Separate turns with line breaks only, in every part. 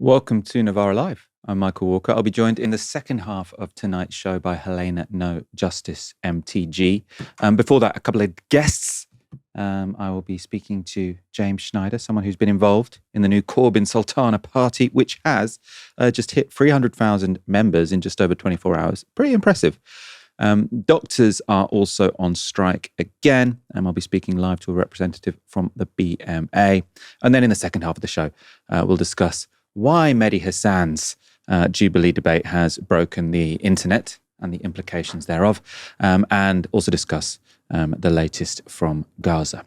Welcome to Novara Live. I'm Michael Walker. I'll be joined in the second half of tonight's show by Helena No Justice MTG. Before that, a couple of guests. I will be speaking to James Schneider, someone who's been involved in the new Corbyn Sultana party, which has just hit 300,000 members in just over 24 hours. Pretty impressive. Doctors are also on strike again, and I'll be speaking live to a representative from the BMA. And then in the second half of the show, we'll discuss why Mehdi Hasan's Jubilee debate has broken the internet and the implications thereof, and also discuss the latest from Gaza.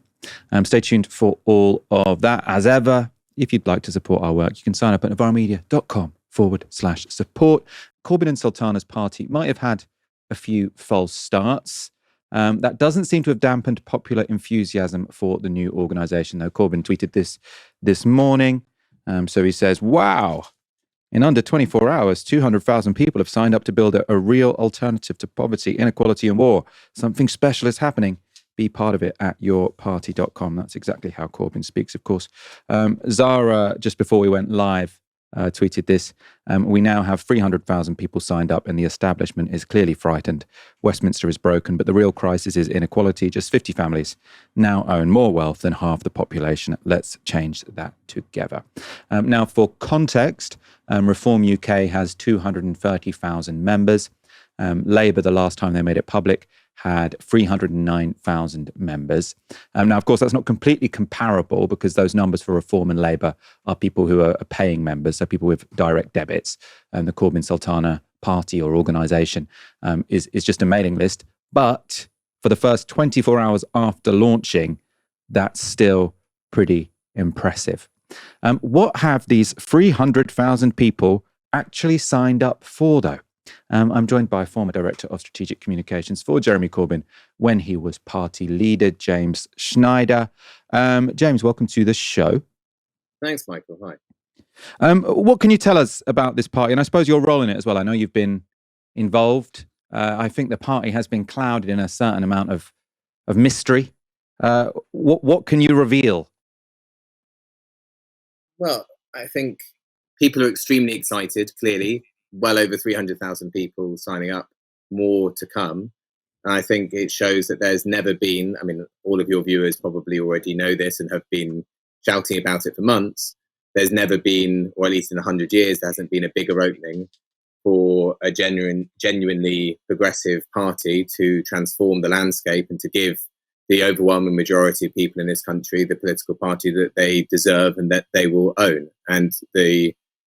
Stay tuned for all of that. As ever, if you'd like to support our work, you can sign up at novaramedia.com/support. Corbyn and Sultana's party might have had a few false starts. That doesn't seem to have dampened popular enthusiasm for the new organisation, though. Corbyn tweeted this morning. So he says, wow, in under 24 hours, 200,000 people have signed up to build a real alternative to poverty, inequality and war. Something special is happening. Be part of it at yourparty.com. That's exactly how Corbyn speaks, of course. Zara, just before we went live, tweeted this. We now have 300,000 people signed up and the establishment is clearly frightened. Westminster is broken, but the real crisis is inequality. Just 50 families now own more wealth than half the population. Let's change that together. Now, for context, Reform UK has 230,000 members. Labour, the last time they made it public, had 309,000 members. Now, of course, that's not completely comparable because those numbers for Reform and Labour are people who are paying members, so people with direct debits. And the Corbyn Sultana party or organisation is just a mailing list. But for the first 24 hours after launching, that's still pretty impressive. What have these 300,000 people actually signed up for, though? I'm joined by former Director of Strategic Communications for Jeremy Corbyn when he was party leader, James Schneider. James, welcome to the show.
Thanks, Michael. Hi.
What can you tell us about this party? And I suppose your role in it as well. I know you've been involved. I think the party has been clouded in a certain amount of mystery. What can you reveal?
Well, I think people are extremely excited, clearly. Well over 300,000 people signing up, more to come. And I think it shows that there's never been, I mean, all of your viewers probably already know this and have been shouting about it for months. There's never been, or at least in 100 years, there hasn't been a bigger opening for a genuinely progressive party to transform the landscape and to give the overwhelming majority of people in this country the political party that they deserve and that they will own. And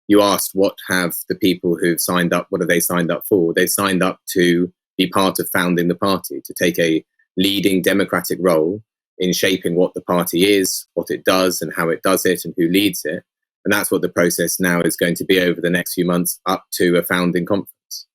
you asked what have the people who've signed up, what have they signed up for? They've signed up to be part of founding the party, to take a leading democratic role in shaping what the party is, what it does and how it does it and who leads it. And that's what the process now is going to be over the next few months up to a founding conference.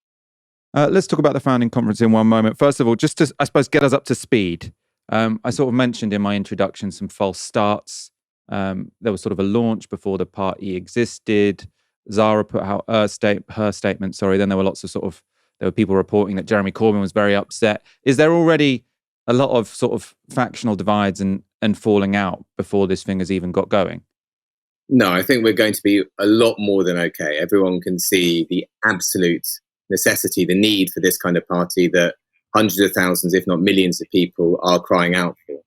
Let's talk about the founding conference in one moment. First of all, just to, I suppose, get us up to speed. I sort of mentioned in my introduction some false starts. There was sort of a launch before the party existed. Zara put out her statement. Then there were there were people reporting that Jeremy Corbyn was very upset. Is there already a lot of sort of factional divides and falling out before this thing has even got going?
No, I think we're going to be a lot more than okay. Everyone can see the absolute necessity, the need for this kind of party that hundreds of thousands, if not millions of people are crying out for.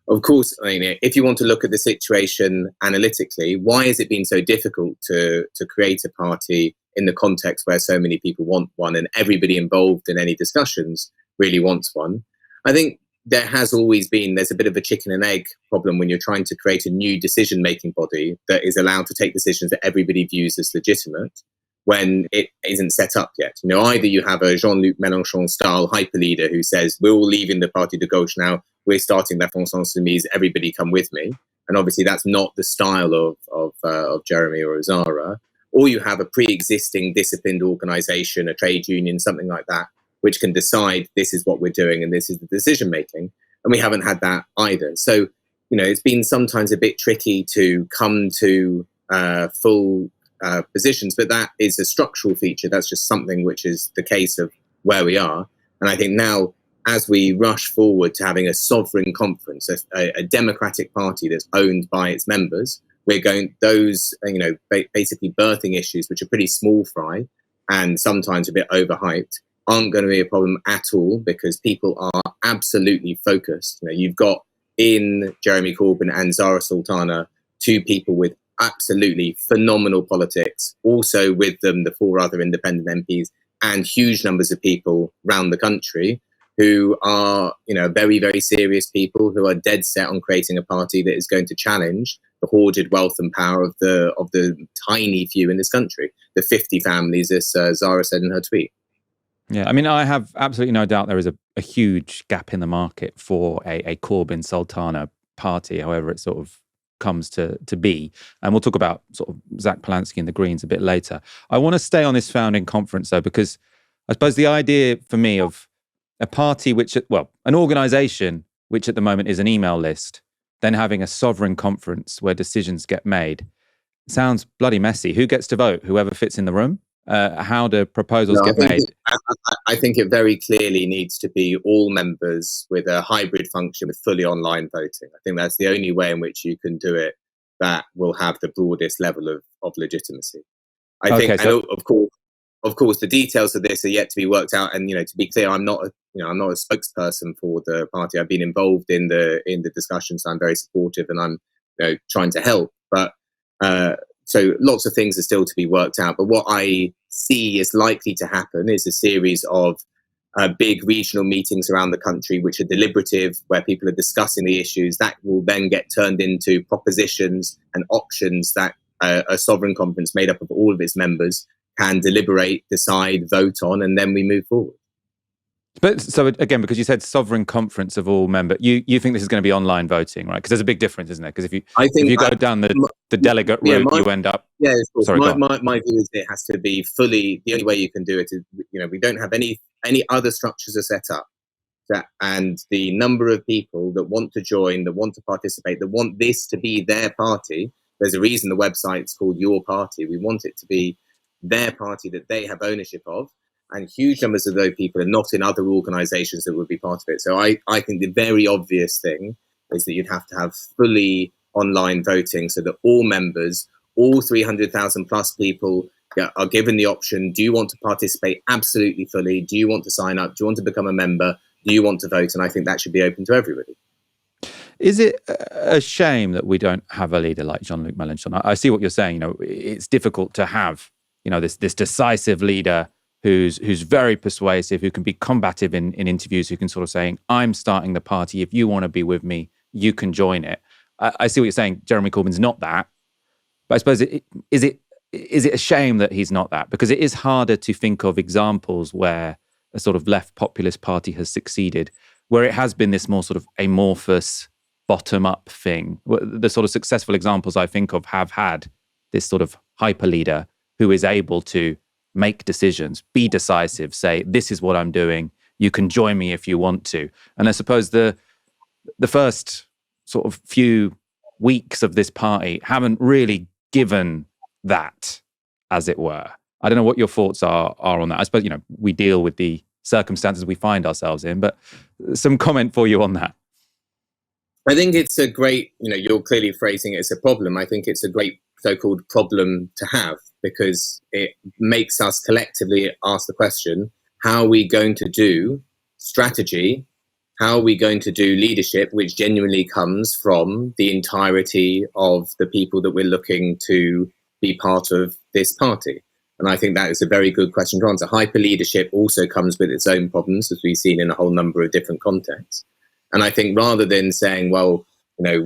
Of course, I mean, if you want to look at the situation analytically, why has it been so difficult to create a party in the context where so many people want one and everybody involved in any discussions really wants one? I think there's a bit of a chicken and egg problem when you're trying to create a new decision-making body that is allowed to take decisions that everybody views as legitimate when it isn't set up yet. You know, either you have a Jean-Luc Mélenchon-style hyper leader who says, we're all leaving the Parti de Gauche now, we're starting La France Insoumise, everybody come with me. And obviously that's not the style of Jeremy or Zara. Or you have a pre-existing disciplined organisation, a trade union, something like that, which can decide this is what we're doing and this is the decision making. And we haven't had that either. So, you know, it's been sometimes a bit tricky to come to full positions, but that is a structural feature. That's just something which is the case of where we are. And I think now, as we rush forward to having a sovereign conference, a democratic party that's owned by its members, those, basically birthing issues, which are pretty small fry and sometimes a bit overhyped, aren't going to be a problem at all, because people are absolutely focused. You've got in Jeremy Corbyn and Zara Sultana, two people with absolutely phenomenal politics, also with them the four other independent MPs and huge numbers of people around the country who are, very, very serious people who are dead set on creating a party that is going to challenge the hoarded wealth and power of the tiny few in this country, the 50 families, as Zara said in her tweet.
Yeah, I mean, I have absolutely no doubt there is a huge gap in the market for a Corbyn Sultana party, however it sort of comes to be. And we'll talk about sort of Zach Polanski and the Greens a bit later. I want to stay on this founding conference, though, because I suppose the idea for me of a party an organisation which at the moment is an email list, then having a sovereign conference where decisions get made, sounds bloody messy. Who gets to vote? Whoever fits in the room? How do proposals get made?
I think it very clearly needs to be all members with a hybrid function with fully online voting. I think that's the only way in which you can do it that will have the broadest level of legitimacy. Of course, the details of this are yet to be worked out. And to be clear, I'm not a spokesperson for the party. I've been involved in the discussions. I'm very supportive, and I'm trying to help. But so lots of things are still to be worked out. But what I see is likely to happen is a series of big regional meetings around the country, which are deliberative, where people are discussing the issues that will then get turned into propositions and options that a sovereign conference made up of all of its members can deliberate, decide, vote on, and then we move forward.
But so again, because you said sovereign conference of all members, you think this is going to be online voting, right? Because there's a big difference, isn't there? Because if you go down the delegate route, you end up.
Yeah, sorry, my view is it has to be fully. The only way you can do it is, we don't have any other structures are set up, and the number of people that want to join, that want to participate, that want this to be their party. There's a reason the website's called Your Party. We want it to be their party that they have ownership of. And huge numbers of those people are not in other organisations that would be part of it. So I think the very obvious thing is that you'd have to have fully online voting so that all members, all 300,000 plus people are given the option. Do you want to participate absolutely fully? Do you want to sign up? Do you want to become a member? Do you want to vote? And I think that should be open to everybody.
Is it a shame that we don't have a leader like Jean-Luc Mélenchon? I see what you're saying. It's difficult to have, this decisive leader who's very persuasive, who can be combative in interviews, who can sort of saying, I'm starting the party. If you want to be with me, you can join it. I see what you're saying. Jeremy Corbyn's not that. But I suppose, is it a shame that he's not that? Because it is harder to think of examples where a sort of left populist party has succeeded, where it has been this more sort of amorphous, bottom-up thing. The sort of successful examples I think of have had this sort of hyper leader who is able to make decisions, be decisive, say, this is what I'm doing, you can join me if you want to. And I suppose the first sort of few weeks of this party haven't really given that, as it were. I don't know what your thoughts are on that. I suppose, we deal with the circumstances we find ourselves in, but some comment for you on that.
I think it's a great, you're clearly phrasing it as a problem. I think it's a great so-called problem to have, because it makes us collectively ask the question, how are we going to do strategy? How are we going to do leadership, which genuinely comes from the entirety of the people that we're looking to be part of this party? And I think that is a very good question to answer. Hyper leadership also comes with its own problems, as we've seen in a whole number of different contexts. And I think rather than saying, well,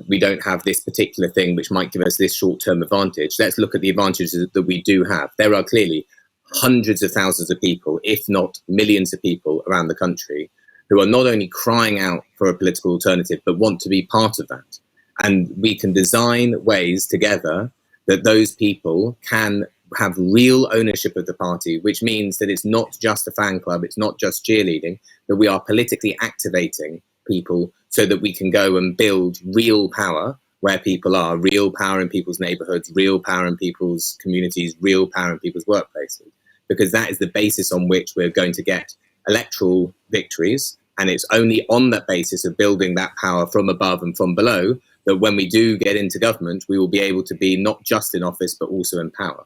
we don't have this particular thing which might give us this short-term advantage, let's look at the advantages that we do have. There are clearly hundreds of thousands of people, if not millions of people around the country, who are not only crying out for a political alternative, but want to be part of that. And we can design ways together that those people can have real ownership of the party, which means that it's not just a fan club, it's not just cheerleading, that we are politically activating people so that we can go and build real power where people are, real power in people's neighborhoods, real power in people's communities, real power in people's workplaces, because that is the basis on which we're going to get electoral victories. And it's only on that basis of building that power from above and from below that when we do get into government, we will be able to be not just in office, but also in power.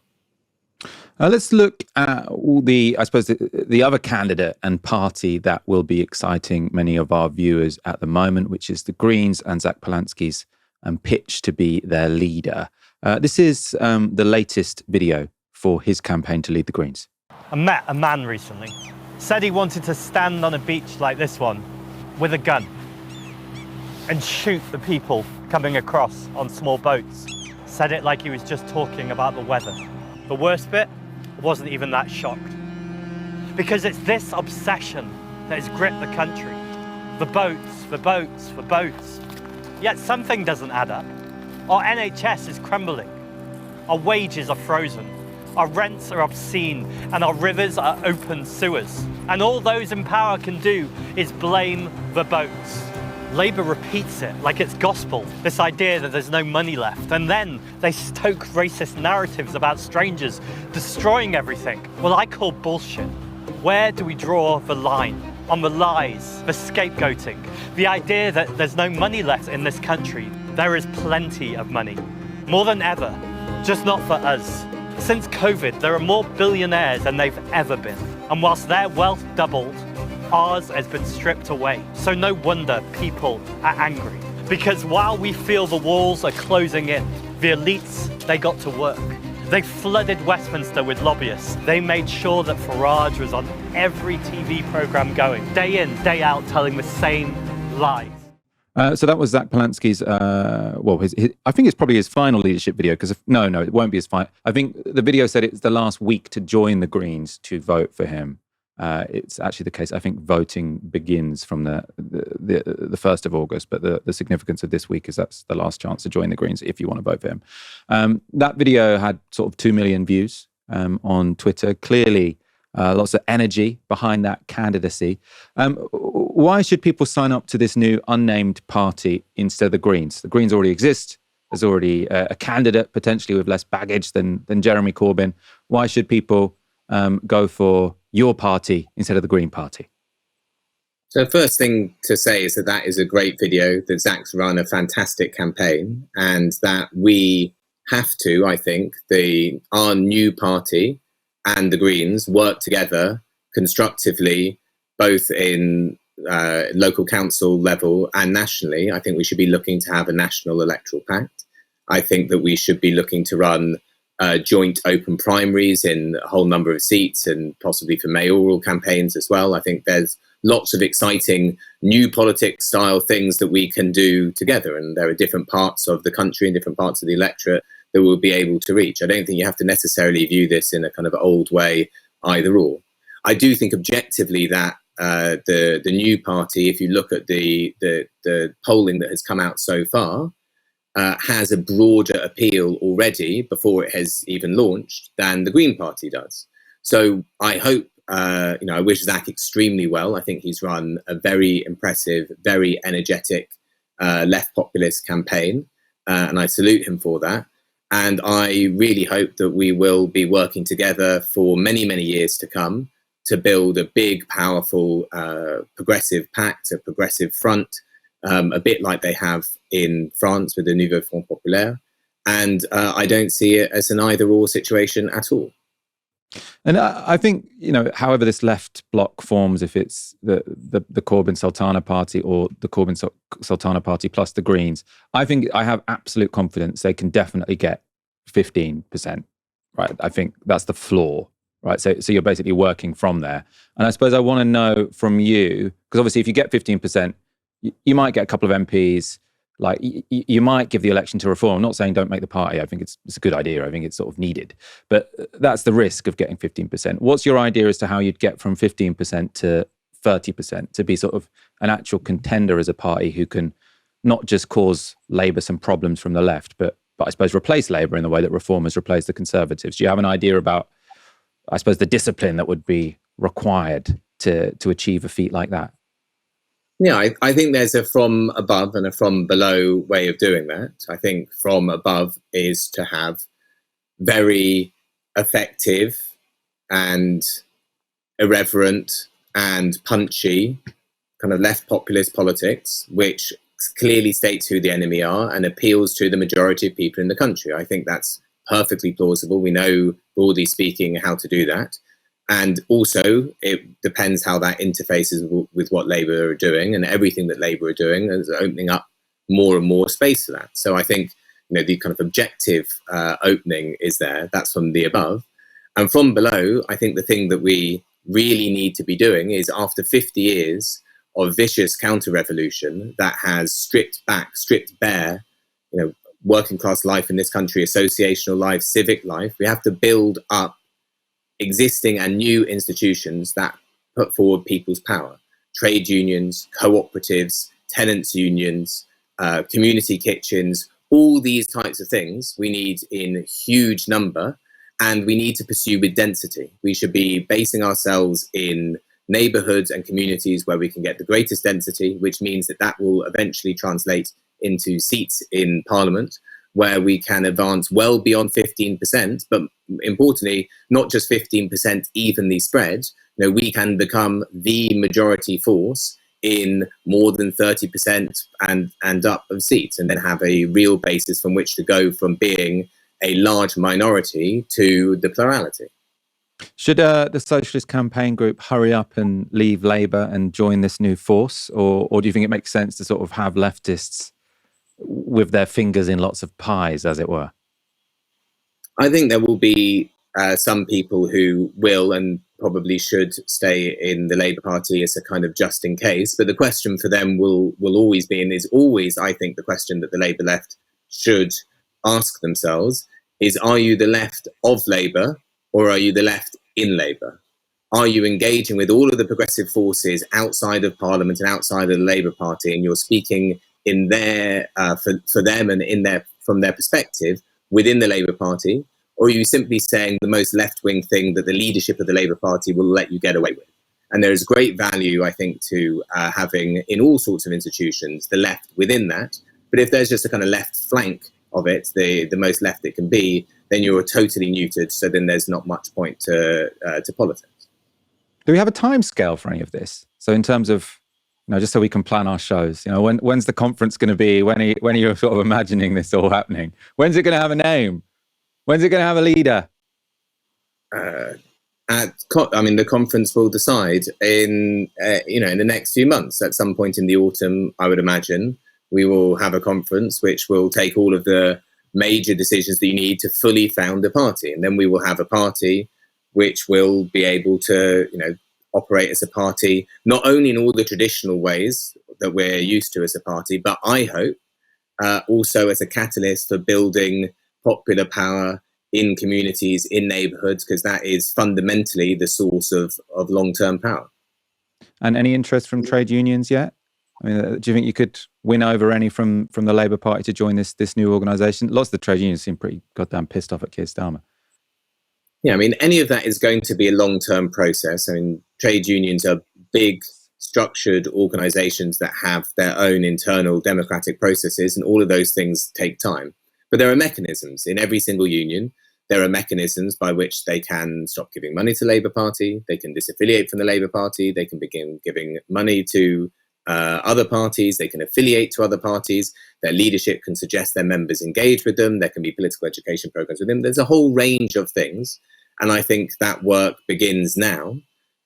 Let's look at all the other candidate and party that will be exciting many of our viewers at the moment, which is the Greens and Zach Polanski's pitch to be their leader. This is the latest video for his campaign to lead the Greens.
I met a man recently. Said he wanted to stand on a beach like this one with a gun and shoot the people coming across on small boats. Said it like he was just talking about the weather. The worst bit, I wasn't even that shocked. Because it's this obsession that has gripped the country. For boats, for boats, for boats. Yet something doesn't add up. Our NHS is crumbling. Our wages are frozen. Our rents are obscene and our rivers are open sewers. And all those in power can do is blame the boats. Labour repeats it like it's gospel, this idea that there's no money left. And then they stoke racist narratives about strangers destroying everything. Well, I call bullshit. Where do we draw the line? On the lies, the scapegoating, the idea that there's no money left in this country. There is plenty of money, more than ever, just not for us. Since COVID, there are more billionaires than they've ever been. And whilst their wealth doubled, ours has been stripped away. So no wonder people are angry. Because while we feel the walls are closing in, the elites, they got to work. They flooded Westminster with lobbyists. They made sure that Farage was on every TV programme going, day in, day out, telling the same lies.
So that was Zach Polanski's, I think it's probably his final leadership video, because no, it won't be his final. I think the video said it's the last week to join the Greens to vote for him. It's actually the case. I think voting begins from the 1st of August, but the significance of this week is that's the last chance to join the Greens if you want to vote for him. That video had sort of 2 million views on Twitter. Clearly, lots of energy behind that candidacy. Why should people sign up to this new unnamed party instead of the Greens? The Greens already exist. There's already a candidate potentially with less baggage than Jeremy Corbyn. Why should people go for your party instead of the Green Party?
So first thing to say is that is a great video, that Zach's run a fantastic campaign, and that we have to, I think, our new party and the Greens work together constructively, both in local council level and nationally. I think we should be looking to have a national electoral pact. I think that we should be looking to run joint open primaries in a whole number of seats, and possibly for mayoral campaigns as well. I think there's lots of exciting new politics style things that we can do together, and there are different parts of the country and different parts of the electorate that we'll be able to reach. I don't think you have to necessarily view this in a kind of old way either or. I do think objectively that the new party, if you look at the polling that has come out so far, has a broader appeal already before it has even launched than the Green Party does. So I hope, I wish Zach extremely well. I think he's run a very impressive, very energetic left populist campaign, and I salute him for that. And I really hope that we will be working together for many, many years to come to build a big, powerful, progressive pact, a progressive front, a bit like they have in France with the Nouveau Front Populaire. And I don't see it as an either-or situation at all.
And I think, however this left bloc forms, if it's the Corbyn Sultana party or the Corbyn Sultana party plus the Greens, I think I have absolute confidence they can definitely get 15%, right? I think that's the floor, right? So you're basically working from there. And I suppose I want to know from you, because obviously if you get 15%, you might get a couple of MPs. Like you might give the election to Reform. I'm not saying don't make the party. I think it's a good idea. I think it's sort of needed. But that's the risk of getting 15%. What's your idea as to how you'd get from 15% to 30% to be sort of an actual contender as a party who can not just cause Labour some problems from the left, but I suppose replace Labour in the way that Reform has replaced the Conservatives? Do you have an idea about, I suppose, the discipline that would be required to achieve a feat like that?
Yeah, I think there's a from above and a from below way of doing that. I think from above is to have very effective and irreverent and punchy kind of left populist politics, which clearly states who the enemy are and appeals to the majority of people in the country. I think that's perfectly plausible. We know, broadly speaking, how to do that. And also, it depends how that interfaces with what Labour are doing, and everything that Labour are doing is opening up more and more space for that. So I think, the kind of objective opening is there. That's from the above. And from below, I think the thing that we really need to be doing is, after 50 years of vicious counter-revolution that has stripped bare, working class life in this country, associational life, civic life, we have to build up existing and new institutions that put forward people's power. Trade unions, cooperatives, tenants' unions, community kitchens, all these types of things we need in huge number, and we need to pursue with density. We should be basing ourselves in neighbourhoods and communities where we can get the greatest density, which means that will eventually translate into seats in Parliament, where we can advance well beyond 15%, but importantly, not just 15% evenly spread. We can become the majority force in more than 30% and up of seats, and then have a real basis from which to go from being a large minority to the plurality.
Should the Socialist Campaign Group hurry up and leave Labour and join this new force, or do you think it makes sense to sort of have leftists with their fingers in lots of pies, as it were?
I think there will be some people who will and probably should stay in the Labour Party as a kind of just in case. But the question for them will always be, and is always, I think, the question that the Labour left should ask themselves is, are you the left of Labour, or are you the left in Labour? Are you engaging with all of the progressive forces outside of Parliament and outside of the Labour Party, and you're speaking in their for them and from their perspective within the Labour Party? Or are you simply saying the most left-wing thing that the leadership of the Labour Party will let you get away with? And there is great value, I think, to having in all sorts of institutions the left within that. But if there's just a kind of left flank of it, the most left it can be, then you're totally neutered. So then there's not much point to politics.
Do we have a time scale for any of this? So in terms of, just so we can plan our shows, when's the conference going to be? When are you sort of imagining this all happening? When's it going to have a name? When's it going to have a leader?
The conference will decide in the next few months. At some point in the autumn, I would imagine, we will have a conference which will take all of the major decisions that you need to fully found a party. And then we will have a party which will be able to, operate as a party, not only in all the traditional ways that we're used to as a party, but I hope also as a catalyst for building popular power in communities, in neighbourhoods, because that is fundamentally the source of long-term power. And
any interest from trade unions yet? Do you think you could win over any from the Labour Party to join this new organisation? Lots of the trade unions seem pretty goddamn pissed off at Keir Starmer.
Yeah, any of that is going to be a long-term process. Trade unions are big, structured organisations that have their own internal democratic processes, and all of those things take time. But there are mechanisms in every single union. There are mechanisms by which they can stop giving money to the Labour Party. They can disaffiliate from the Labour Party. They can begin giving money to other parties. They can affiliate to other parties. Their leadership can suggest their members engage with them. There can be political education programs with them. There's a whole range of things. And I think that work begins now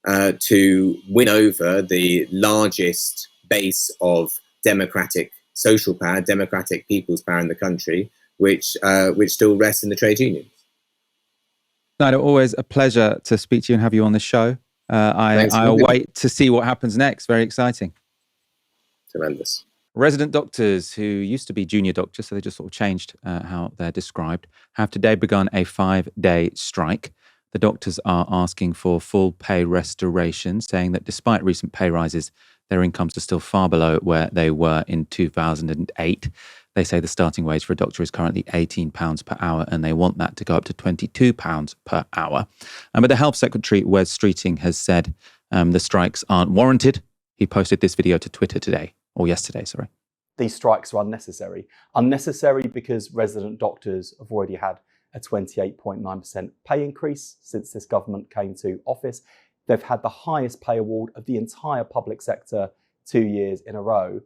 to win over the largest base of democratic social power, democratic people's power in the country, which still rests in the trade unions.
Schneider, always a pleasure to speak to you and have you on the show. I'll wait to see what happens next. Very exciting.
Tremendous.
Resident doctors, who used to be junior doctors, so they just sort of changed how they're described, have today begun a 5-day strike. The doctors are asking for full pay restoration, saying that despite recent pay rises, their incomes are still far below where they were in 2008. They say the starting wage for a doctor is currently £18 per hour, and they want that to go up to £22 per hour. But the Health Secretary, Wes Streeting, has said the strikes aren't warranted. He posted this video to Twitter yesterday.
These strikes are unnecessary. Unnecessary because resident doctors have already had a 28.9% pay increase since this government came to office. They've had the highest pay award of the entire public sector 2 years in a row.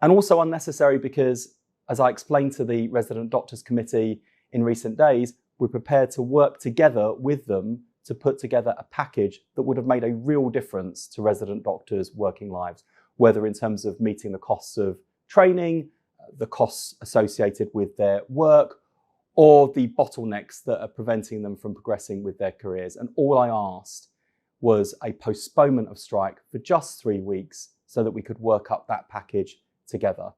And also unnecessary because, as I explained to the Resident Doctors Committee in recent days, we're prepared to work together with them to put together a package that would have made a real difference to resident doctors' working lives, whether in terms of meeting the costs of training, the costs associated with their work, or the bottlenecks that are preventing them from progressing with their careers. And all I asked was a postponement of strike for just 3 weeks so that we could work up that package together.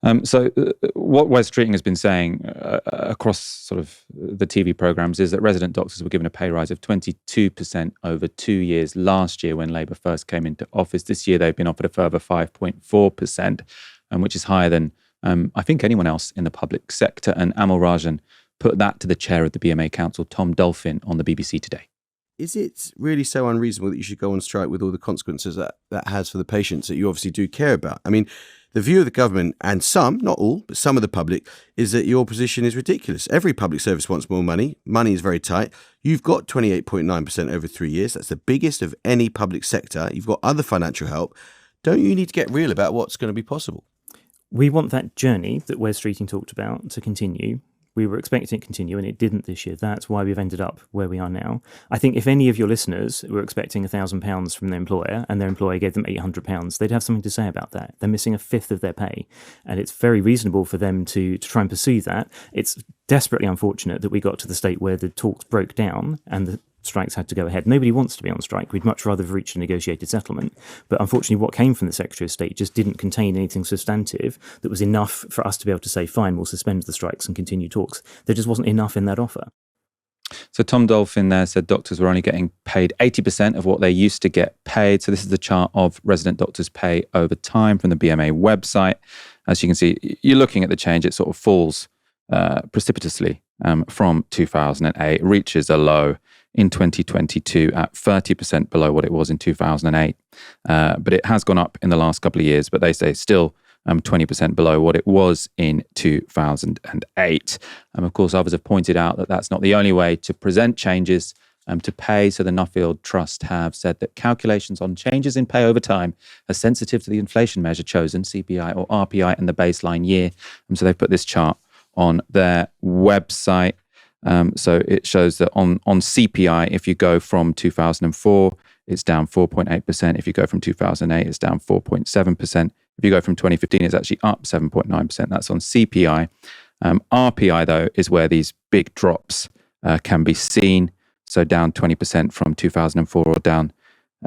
What Wes Streeting has been saying across sort of the TV programmes is that resident doctors were given a pay rise of 22% over 2 years last year when Labour first came into office. This year they've been offered a further 5.4%, which is higher than I think anyone else in the public sector. And Amal Rajan put that to the chair of the BMA Council, Tom Dolphin, on the BBC Today.
Is it really so unreasonable that you should go on strike with all the consequences that has for the patients that you obviously do care about? I mean, the view of the government and some, not all, but some of the public, is that your position is ridiculous. Every public service wants more money. Money is very tight. You've got 28.9% over 3 years. That's the biggest of any public sector. You've got other financial help. Don't you need to get real about what's going to be possible?
We want that journey that Wes Streeting talked about to continue. We were expecting it to continue, and it didn't this year. That's why we've ended up where we are now. I think if any of your listeners were expecting £1,000 from their employer and their employer gave them £800, they'd have something to say about that. They're missing a fifth of their pay, and it's very reasonable for them to try and pursue that. It's desperately unfortunate that we got to the state where the talks broke down and the strikes had to go ahead. Nobody wants to be on strike. We'd much rather have reached a negotiated settlement. But unfortunately, what came from the Secretary of State just didn't contain anything substantive that was enough for us to be able to say, fine, we'll suspend the strikes and continue talks. There just wasn't enough in that offer.
So Tom Dolphin there said doctors were only getting paid 80% of what they used to get paid. So this is the chart of resident doctors' pay over time from the BMA website. As you can see, you're looking at the change. It sort of falls precipitously from 2008, reaches a low in 2022 at 30% below what it was in 2008. But it has gone up in the last couple of years, but they say still 20% below what it was in 2008. Of course, others have pointed out that that's not the only way to present changes to pay. So the Nuffield Trust have said that calculations on changes in pay over time are sensitive to the inflation measure chosen, CPI or RPI, and the baseline year. So they've put this chart on their website. So it shows that on CPI, if you go from 2004, it's down 4.8%. If you go from 2008, it's down 4.7%. If you go from 2015, it's actually up 7.9%. That's on CPI. RPI, though, is where these big drops can be seen. So down 20% from 2004 or down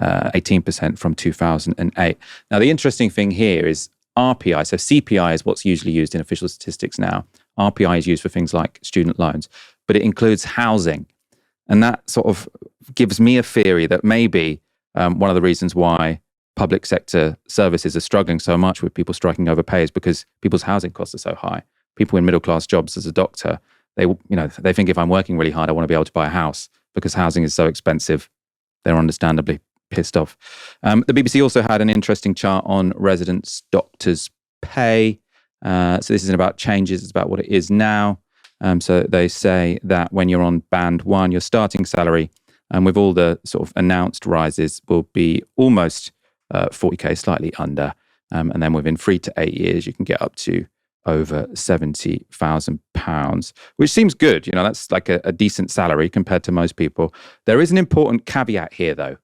18% from 2008. Now, the interesting thing here is RPI. So CPI is what's usually used in official statistics now. RPI is used for things like student loans, but it includes housing. And that sort of gives me a theory that maybe one of the reasons why public sector services are struggling so much with people striking over pay is because people's housing costs are so high. People in middle class jobs as a doctor, they think if I'm working really hard, I want to be able to buy a house because housing is so expensive. They're understandably pissed off. The BBC also had an interesting chart on residents' doctors' pay. So this isn't about changes, it's about what it is now. So they say that when you're on band 1, your starting salary, with all the sort of announced rises, will be almost 40k, slightly under. And then within 3 to 8 years, you can get up to over £70,000, which seems good. That's like a decent salary compared to most people. There is an important caveat here, though.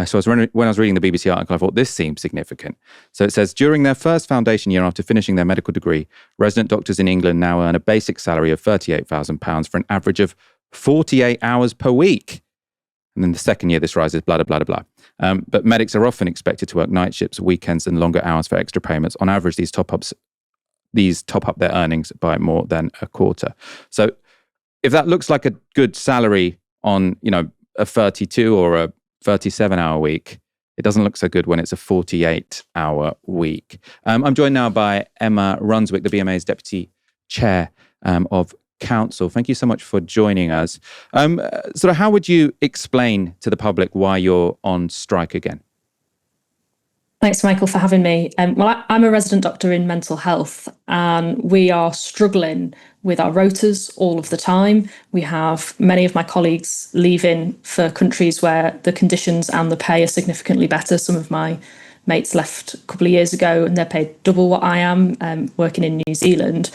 So when I was reading the BBC article, I thought this seems significant. So it says, during their first foundation year after finishing their medical degree, resident doctors in England now earn a basic salary of £38,000 for an average of 48 hours per week. And then the second year, this rises, blah, blah, blah, blah. But medics are often expected to work night shifts, weekends, and longer hours for extra payments. On average, these top up their earnings by more than a quarter. So if that looks like a good salary on, a 32 or a 37-hour week, it doesn't look so good when it's a 48-hour week. I'm joined now by Emma Runswick, the BMA's Deputy Chair of Council. Thank you so much for joining us. How would you explain to the public why you're on strike again?
Thanks, Michael, for having me. I'm a resident doctor in mental health, and we are struggling with our rotas all of the time. We have many of my colleagues leaving for countries where the conditions and the pay are significantly better. Some of my mates left a couple of years ago, and they're paid double what I am, working in New Zealand.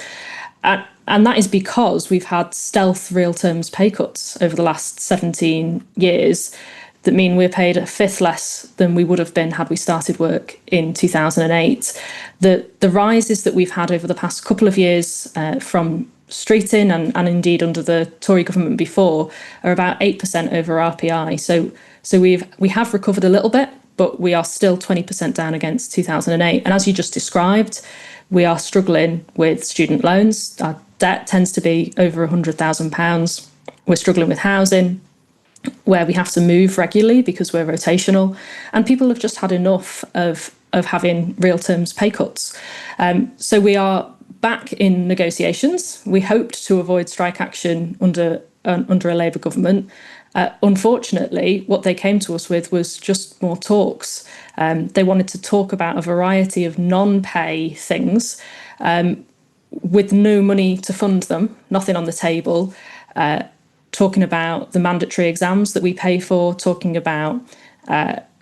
And that is because we've had stealth real terms pay cuts over the last 17 years that mean we're paid a fifth less than we would have been had we started work in 2008. The rises that we've had over the past couple of years from Streeting and indeed under the Tory government before are about 8% over RPI. So we have recovered a little bit, but we are still 20% down against 2008. And as you just described, we are struggling with student loans. Our debt tends to be over £100,000. We're struggling with housing, where we have to move regularly because we're rotational. And people have just had enough of having real terms pay cuts. So we are back in negotiations. We hoped to avoid strike action under a Labour government. Unfortunately, what they came to us with was just more talks. They wanted to talk about a variety of non-pay things with no money to fund them, nothing on the table, talking about the mandatory exams that we pay for, talking about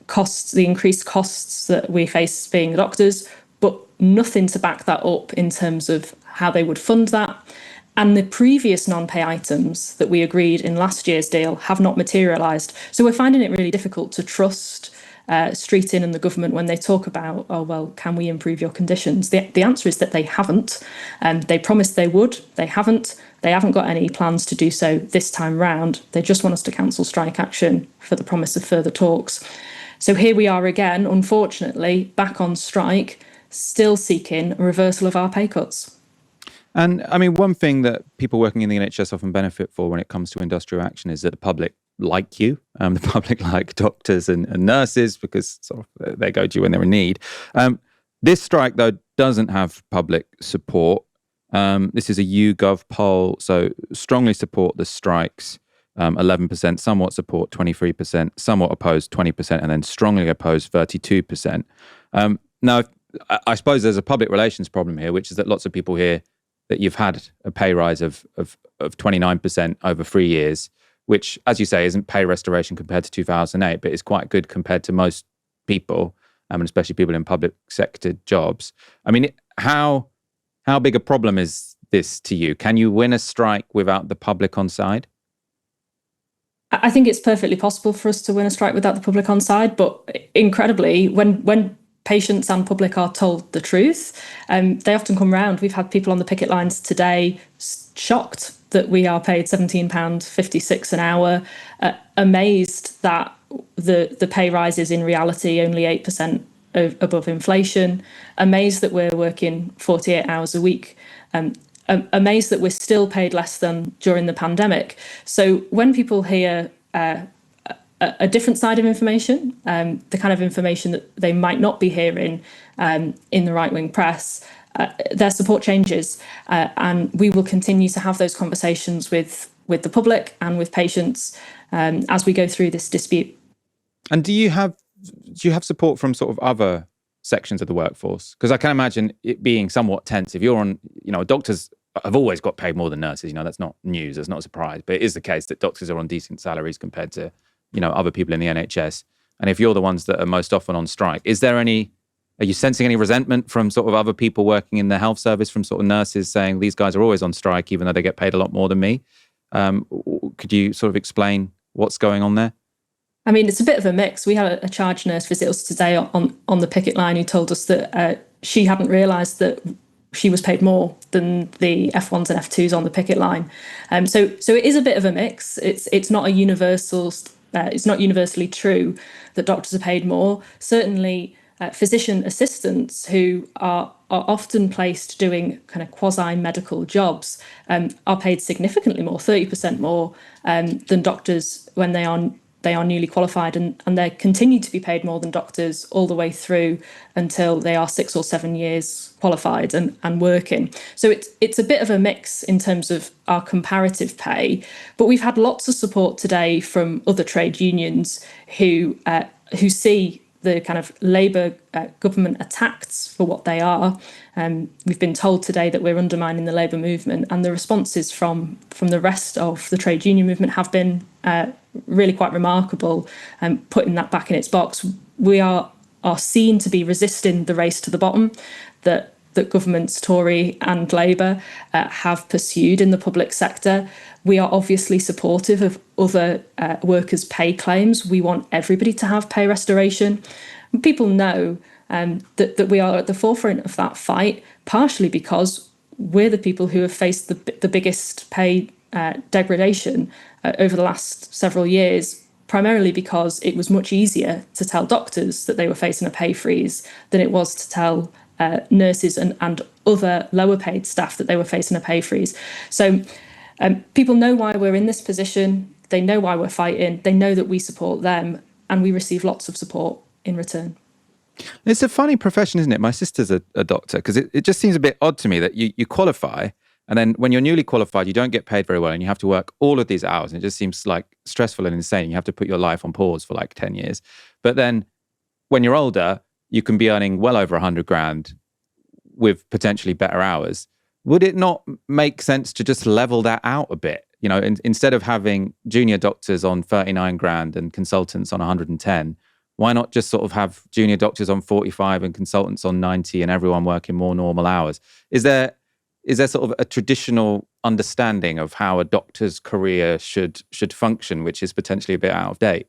costs, the increased costs that we face being doctors, but nothing to back that up in terms of how they would fund that. And the previous non-pay items that we agreed in last year's deal have not materialised. So we're finding it really difficult to trust Streeting and the government when they talk about, oh, well, can we improve your conditions? The answer is that they haven't. They promised they would. They haven't. They haven't got any plans to do so this time round. They just want us to cancel strike action for the promise of further talks. So here we are again, unfortunately, back on strike, still seeking a reversal of our pay cuts.
And I mean, one thing that people working in the NHS often benefit for when it comes to industrial action is that the public like you, the public like doctors and nurses because sort of they go to you when they're in need. This strike, though, doesn't have public support. This is a YouGov poll, so strongly support the strikes, 11%, somewhat support 23%, somewhat opposed 20%, and then strongly opposed 32%. Now, I suppose there's a public relations problem here, which is that lots of people hear that you've had a pay rise of 29% over 3 years, which, as you say, isn't pay restoration compared to 2008, but is quite good compared to most people, and especially people in public sector jobs. I mean, how big a problem is this to you? Can you win a strike without the public on side?
I think it's perfectly possible for us to win a strike without the public on side, but incredibly, when patients and public are told the truth, they often come round. We've had people on the picket lines today shocked that we are paid £17.56 an hour, amazed that the pay rise is in reality only 8% above inflation, amazed that we're working 48 hours a week, amazed that we're still paid less than during the pandemic. So when people hear a different side of information, the kind of information that they might not be hearing in the right-wing press, their support changes. And we will continue to have those conversations with the public and with patients as we go through this dispute.
And do you have support from sort of other sections of the workforce? Because I can imagine it being somewhat tense. If you're on, doctors have always got paid more than nurses. That's not news. That's not a surprise. But it is the case that doctors are on decent salaries compared to, other people in the NHS. And if you're the ones that are most often on strike, are you sensing any resentment from sort of other people working in the health service, from sort of nurses saying these guys are always on strike, even though they get paid a lot more than me? Could you sort of explain what's going on there?
I mean, it's a bit of a mix. We had a charge nurse visit us today on the picket line who told us that she hadn't realised that she was paid more than the F1s and F2s on the picket line. So it is a bit of a mix. It's not a universal. It's not universally true that doctors are paid more. Certainly, physician assistants who are often placed doing kind of quasi-medical jobs are paid significantly more, 30% more than doctors when they are newly qualified, and they continue to be paid more than doctors all the way through until they are 6 or 7 years qualified and working. So it's a bit of a mix in terms of our comparative pay, but we've had lots of support today from other trade unions who see the kind of Labour government attacks for what they are. We've been told today that we're undermining the Labour movement, and the responses from the rest of the trade union movement have been really quite remarkable, putting that back in its box. We are are seen to be resisting the race to the bottom that governments, Tory and Labour, have pursued in the public sector. We are obviously supportive of other workers' pay claims. We want everybody to have pay restoration. People know that we are at the forefront of that fight, partially because we're the people who have faced the biggest pay degradation over the last several years, primarily because it was much easier to tell doctors that they were facing a pay freeze than it was to tell nurses and other lower paid staff that they were facing a pay freeze. So people know why we're in this position. They know why we're fighting. They know that we support them, and we receive lots of support in return.
It's a funny profession, isn't it? My sister's a doctor, because it just seems a bit odd to me that you qualify, and then when you're newly qualified, you don't get paid very well, and you have to work all of these hours, and it just seems like stressful and insane. You have to put your life on pause for like 10 years. But then when you're older, you can be earning well over 100 grand with potentially better hours. Would it not make sense to just level that out a bit? You know, instead of having junior doctors on 39 grand and consultants on 110, why not just sort of have junior doctors on 45 and consultants on 90 and everyone working more normal hours? Is there sort of a traditional understanding of how a doctor's career should function, which is potentially a bit out of date?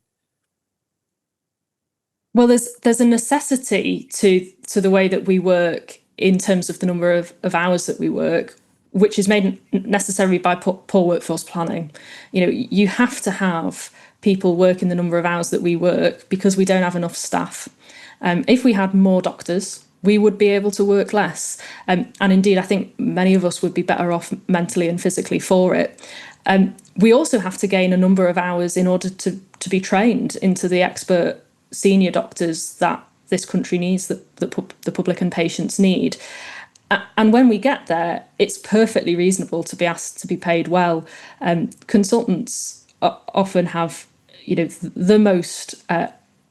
Well, there's a necessity to the way that we work in terms of the number of hours that we work, which is made necessary by poor workforce planning. You know, you have to have people working the number of hours that we work because we don't have enough staff. If we had more doctors, we would be able to work less. And indeed, I think many of us would be better off mentally and physically for it. We also have to gain a number of hours in order to be trained into the expert senior doctors that this country needs, that the public and patients need. And when we get there, it's perfectly reasonable to be asked to be paid well. Consultants often have, the most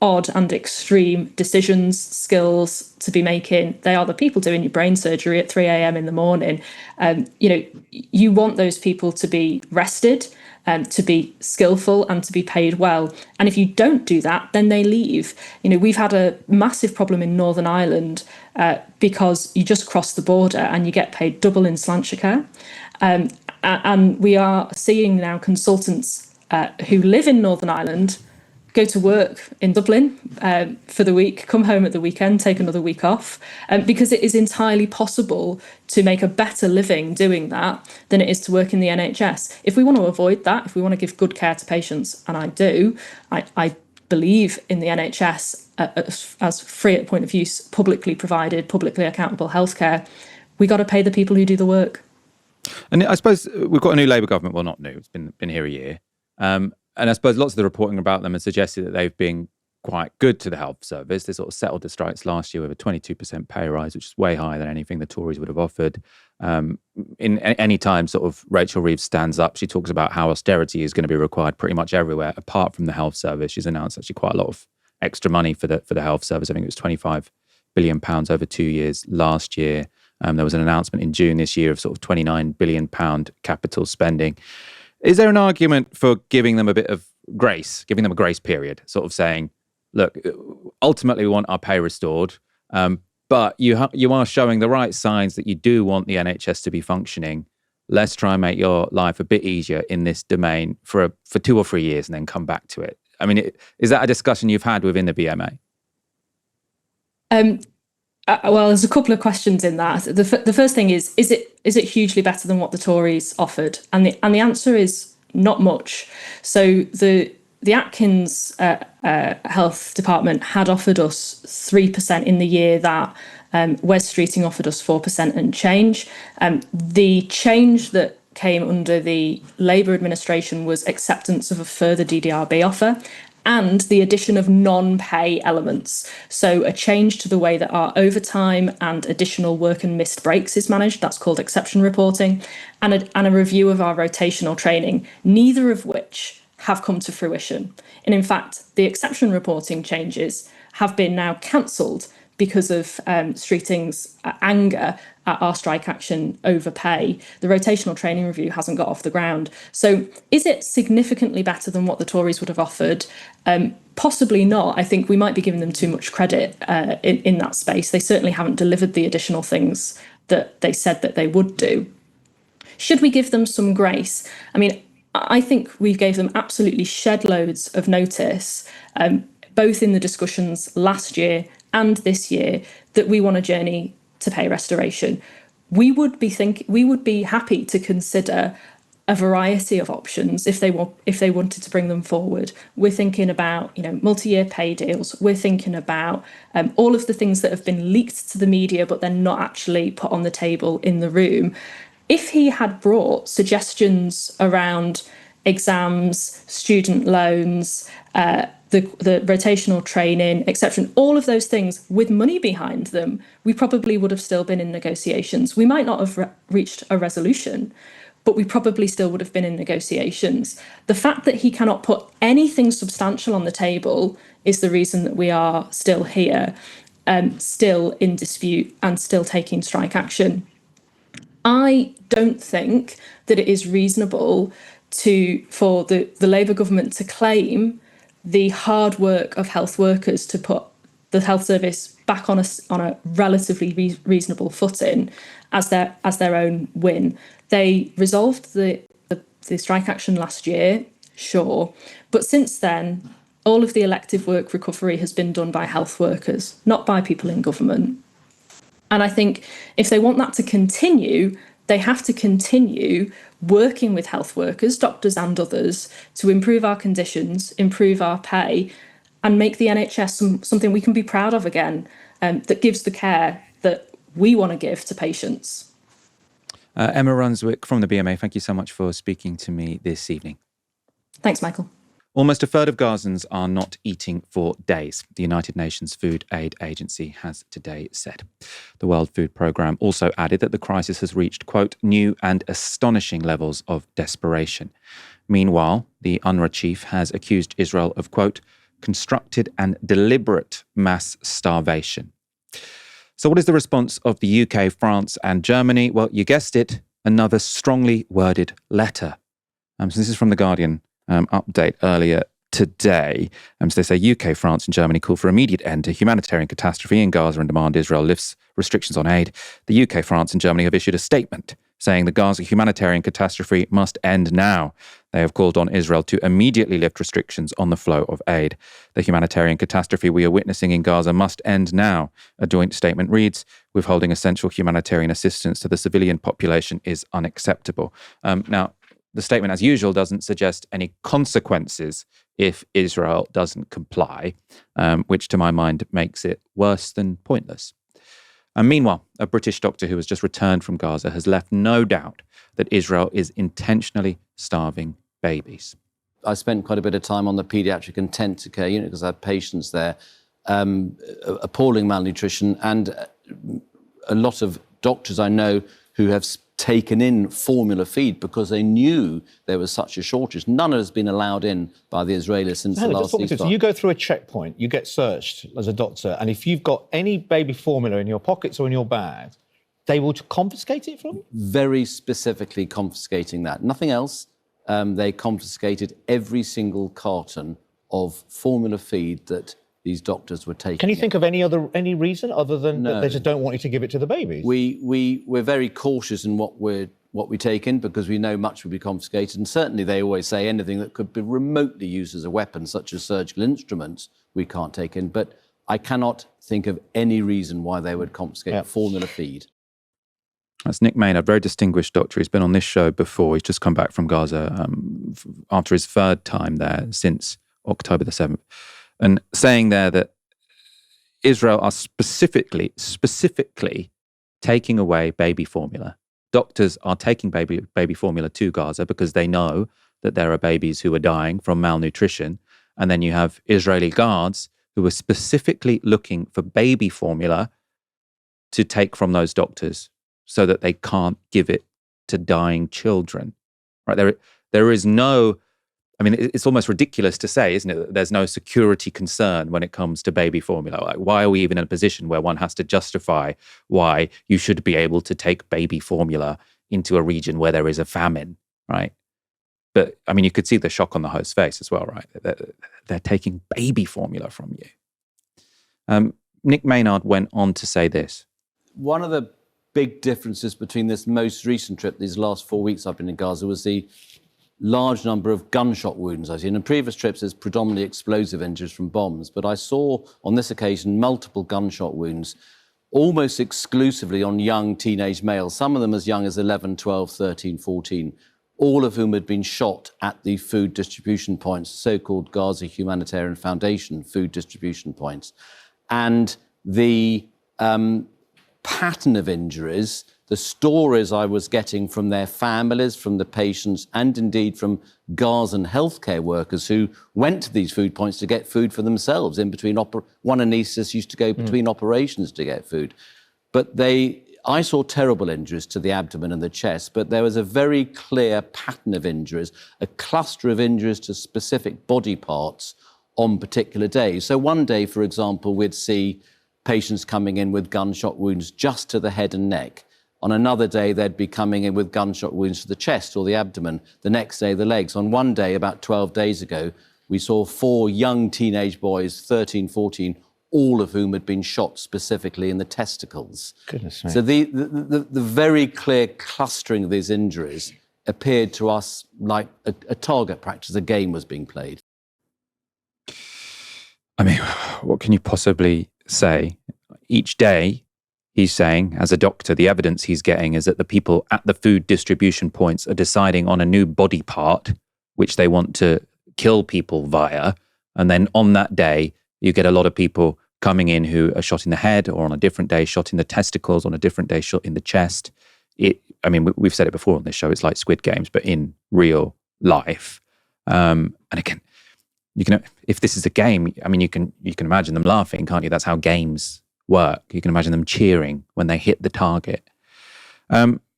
odd and extreme decisions, skills to be making. They are the people doing your brain surgery at 3 a.m. in the morning. You want those people to be rested, to be skillful and to be paid well. And if you don't do that, then they leave. We've had a massive problem in Northern Ireland because you just cross the border and you get paid double in slantia care. And we are seeing now consultants who live in Northern Ireland go to work in Dublin for the week, come home at the weekend, take another week off, because it is entirely possible to make a better living doing that than it is to work in the NHS. If we want to avoid that, if we want to give good care to patients, and I do, I believe in the NHS as free at point of use, publicly provided, publicly accountable healthcare, we got to pay the people who do the work.
And I suppose we've got a new Labour government. Well, not new, it's been here a year. And I suppose lots of the reporting about them has suggested that they've been quite good to the health service. They sort of settled the strikes last year with a 22% pay rise, which is way higher than anything the Tories would have offered. In any time sort of Rachel Reeves stands up, she talks about how austerity is going to be required pretty much everywhere, apart from the health service. She's announced actually quite a lot of extra money for the health service. I think it was £25 billion over 2 years last year. There was an announcement in June this year of sort of £29 billion capital spending. Is there an argument for giving them a bit of grace, giving them a grace period, sort of saying, look, ultimately we want our pay restored, but you are showing the right signs that you do want the NHS to be functioning. Let's try and make your life a bit easier in this domain for 2 or 3 years and then come back to it. I mean, is that a discussion you've had within the BMA?
Well, there's a couple of questions in that. The first thing is it hugely better than what the Tories offered? And the answer is not much. So the Atkins Health Department had offered us 3% in the year that Wes Streeting offered us 4% and change. The change that came under the Labour administration was acceptance of a further DDRB offer and the addition of non-pay elements. So a change to the way that our overtime and additional work and missed breaks is managed. That's called exception reporting, and a review of our rotational training, neither of which have come to fruition. And in fact, the exception reporting changes have been now cancelled because of Streeting's anger at our strike action over pay, the rotational training review hasn't got off the ground. So is it significantly better than what the Tories would have offered? Possibly not. I think we might be giving them too much credit in that space. They certainly haven't delivered the additional things that they said that they would do. Should we give them some grace? I mean, I think we gave them absolutely shed loads of notice, both in the discussions last year and this year, that we want a journey to pay restoration. We would be happy to consider a variety of options if they wanted to bring them forward. We're thinking about, multi-year pay deals. We're thinking about all of the things that have been leaked to the media, but then not actually put on the table in the room. If he had brought suggestions around exams, student loans, the rotational training, etc., all of those things with money behind them, we probably would have still been in negotiations. We might not have reached a resolution, but we probably still would have been in negotiations. The fact that he cannot put anything substantial on the table is the reason that we are still here, still in dispute and still taking strike action. I don't think that it is reasonable for the Labour government to claim the hard work of health workers to put the health service back on a relatively reasonable footing as their own win. They resolved the strike action last year, sure, but since then, all of the elective work recovery has been done by health workers, not by people in government. And I think if they want that to continue, they have to continue working with health workers, doctors and others, to improve our conditions, improve our pay, and make the NHS something we can be proud of again, that gives the care that we want to give to patients.
Emma Runswick from the BMA, thank you so much for speaking to me this evening.
Thanks, Michael.
Almost a third of Gazans are not eating for days, the United Nations Food Aid Agency has today said. The World Food Programme also added that the crisis has reached, quote, new and astonishing levels of desperation. Meanwhile, the UNRWA chief has accused Israel of, quote, constructed and deliberate mass starvation. So what is the response of the UK, France and Germany? Well, you guessed it, another strongly worded letter. So this is from The Guardian. Update earlier today. So they say UK, France and Germany call for immediate end to humanitarian catastrophe in Gaza and demand Israel lifts restrictions on aid. The UK, France and Germany have issued a statement saying the Gaza humanitarian catastrophe must end now. They have called on Israel to immediately lift restrictions on the flow of aid. The humanitarian catastrophe we are witnessing in Gaza must end now. A joint statement reads, withholding essential humanitarian assistance to the civilian population is unacceptable. Now, the statement, as usual, doesn't suggest any consequences if Israel doesn't comply, which to my mind makes it worse than pointless. And meanwhile, a British doctor who has just returned from Gaza has left no doubt that Israel is intentionally starving babies.
I spent quite a bit of time on the paediatric intensive care unit because I had patients there, appalling malnutrition, and a lot of doctors I know who have taken in formula feed because they knew there was such a shortage. None has been allowed in by the Israelis since the last ceasefire.
So you go through a checkpoint, you get searched as a doctor, and if you've got any baby formula in your pockets or in your bag, they will confiscate it from you?
Very specifically confiscating that. Nothing else. They confiscated every single carton of formula feed that these doctors were taking.
Can you think of any reason other than that they just don't want you to give it to the babies?
We're very cautious in what we take in because we know much will be confiscated, and certainly they always say anything that could be remotely used as a weapon, such as surgical instruments, we can't take in. But I cannot think of any reason why they would confiscate formula feed.
That's Nick Maynard, a very distinguished doctor. He's been on this show before. He's just come back from Gaza after his third time there since October the 7th. And saying there that Israel are specifically taking away baby formula. Doctors are taking baby formula to Gaza because they know that there are babies who are dying from malnutrition. And then you have Israeli guards who are specifically looking for baby formula to take from those doctors so that they can't give it to dying children. Right? There is no I mean, it's almost ridiculous to say, isn't it, that there's no security concern when it comes to baby formula. Like, why are we even in a position where one has to justify why you should be able to take baby formula into a region where there is a famine, right? But, I mean, you could see the shock on the host's face as well, right? They're taking baby formula from you. Nick Maynard went on to say this.
One of the big differences between this most recent trip, these last 4 weeks I've been in Gaza, was the large number of gunshot wounds I've seen. In previous trips, there's predominantly explosive injuries from bombs, but I saw on this occasion multiple gunshot wounds, almost exclusively on young teenage males, some of them as young as 11, 12, 13, 14, all of whom had been shot at the food distribution points, so-called Gaza Humanitarian Foundation food distribution points. And the pattern of injuries, the stories I was getting from their families, from the patients, and indeed from Gazan healthcare workers who went to these food points to get food for themselves. In between, one anaesthetist used to go between operations to get food. But I saw terrible injuries to the abdomen and the chest, but there was a very clear pattern of injuries, a cluster of injuries to specific body parts on particular days. So one day, for example, we'd see patients coming in with gunshot wounds just to the head and neck. On another day, they'd be coming in with gunshot wounds to the chest or the abdomen. The next day, the legs. On one day, about 12 days ago, we saw 4 young teenage boys, 13, 14, all of whom had been shot specifically in the testicles.
Goodness me.
So the very clear clustering of these injuries appeared to us like a target practice, a game was being played.
I mean, what can you possibly say? Each day, he's saying, as a doctor, the evidence he's getting is that the people at the food distribution points are deciding on a new body part, which they want to kill people via. And then on that day, you get a lot of people coming in who are shot in the head, or on a different day, shot in the testicles, on a different day, shot in the chest. I mean, we've said it before on this show, it's like Squid Games, but in real life. And again, if this is a game, I mean, you can imagine them laughing, can't you? That's how games work. You can imagine them cheering when they hit the target.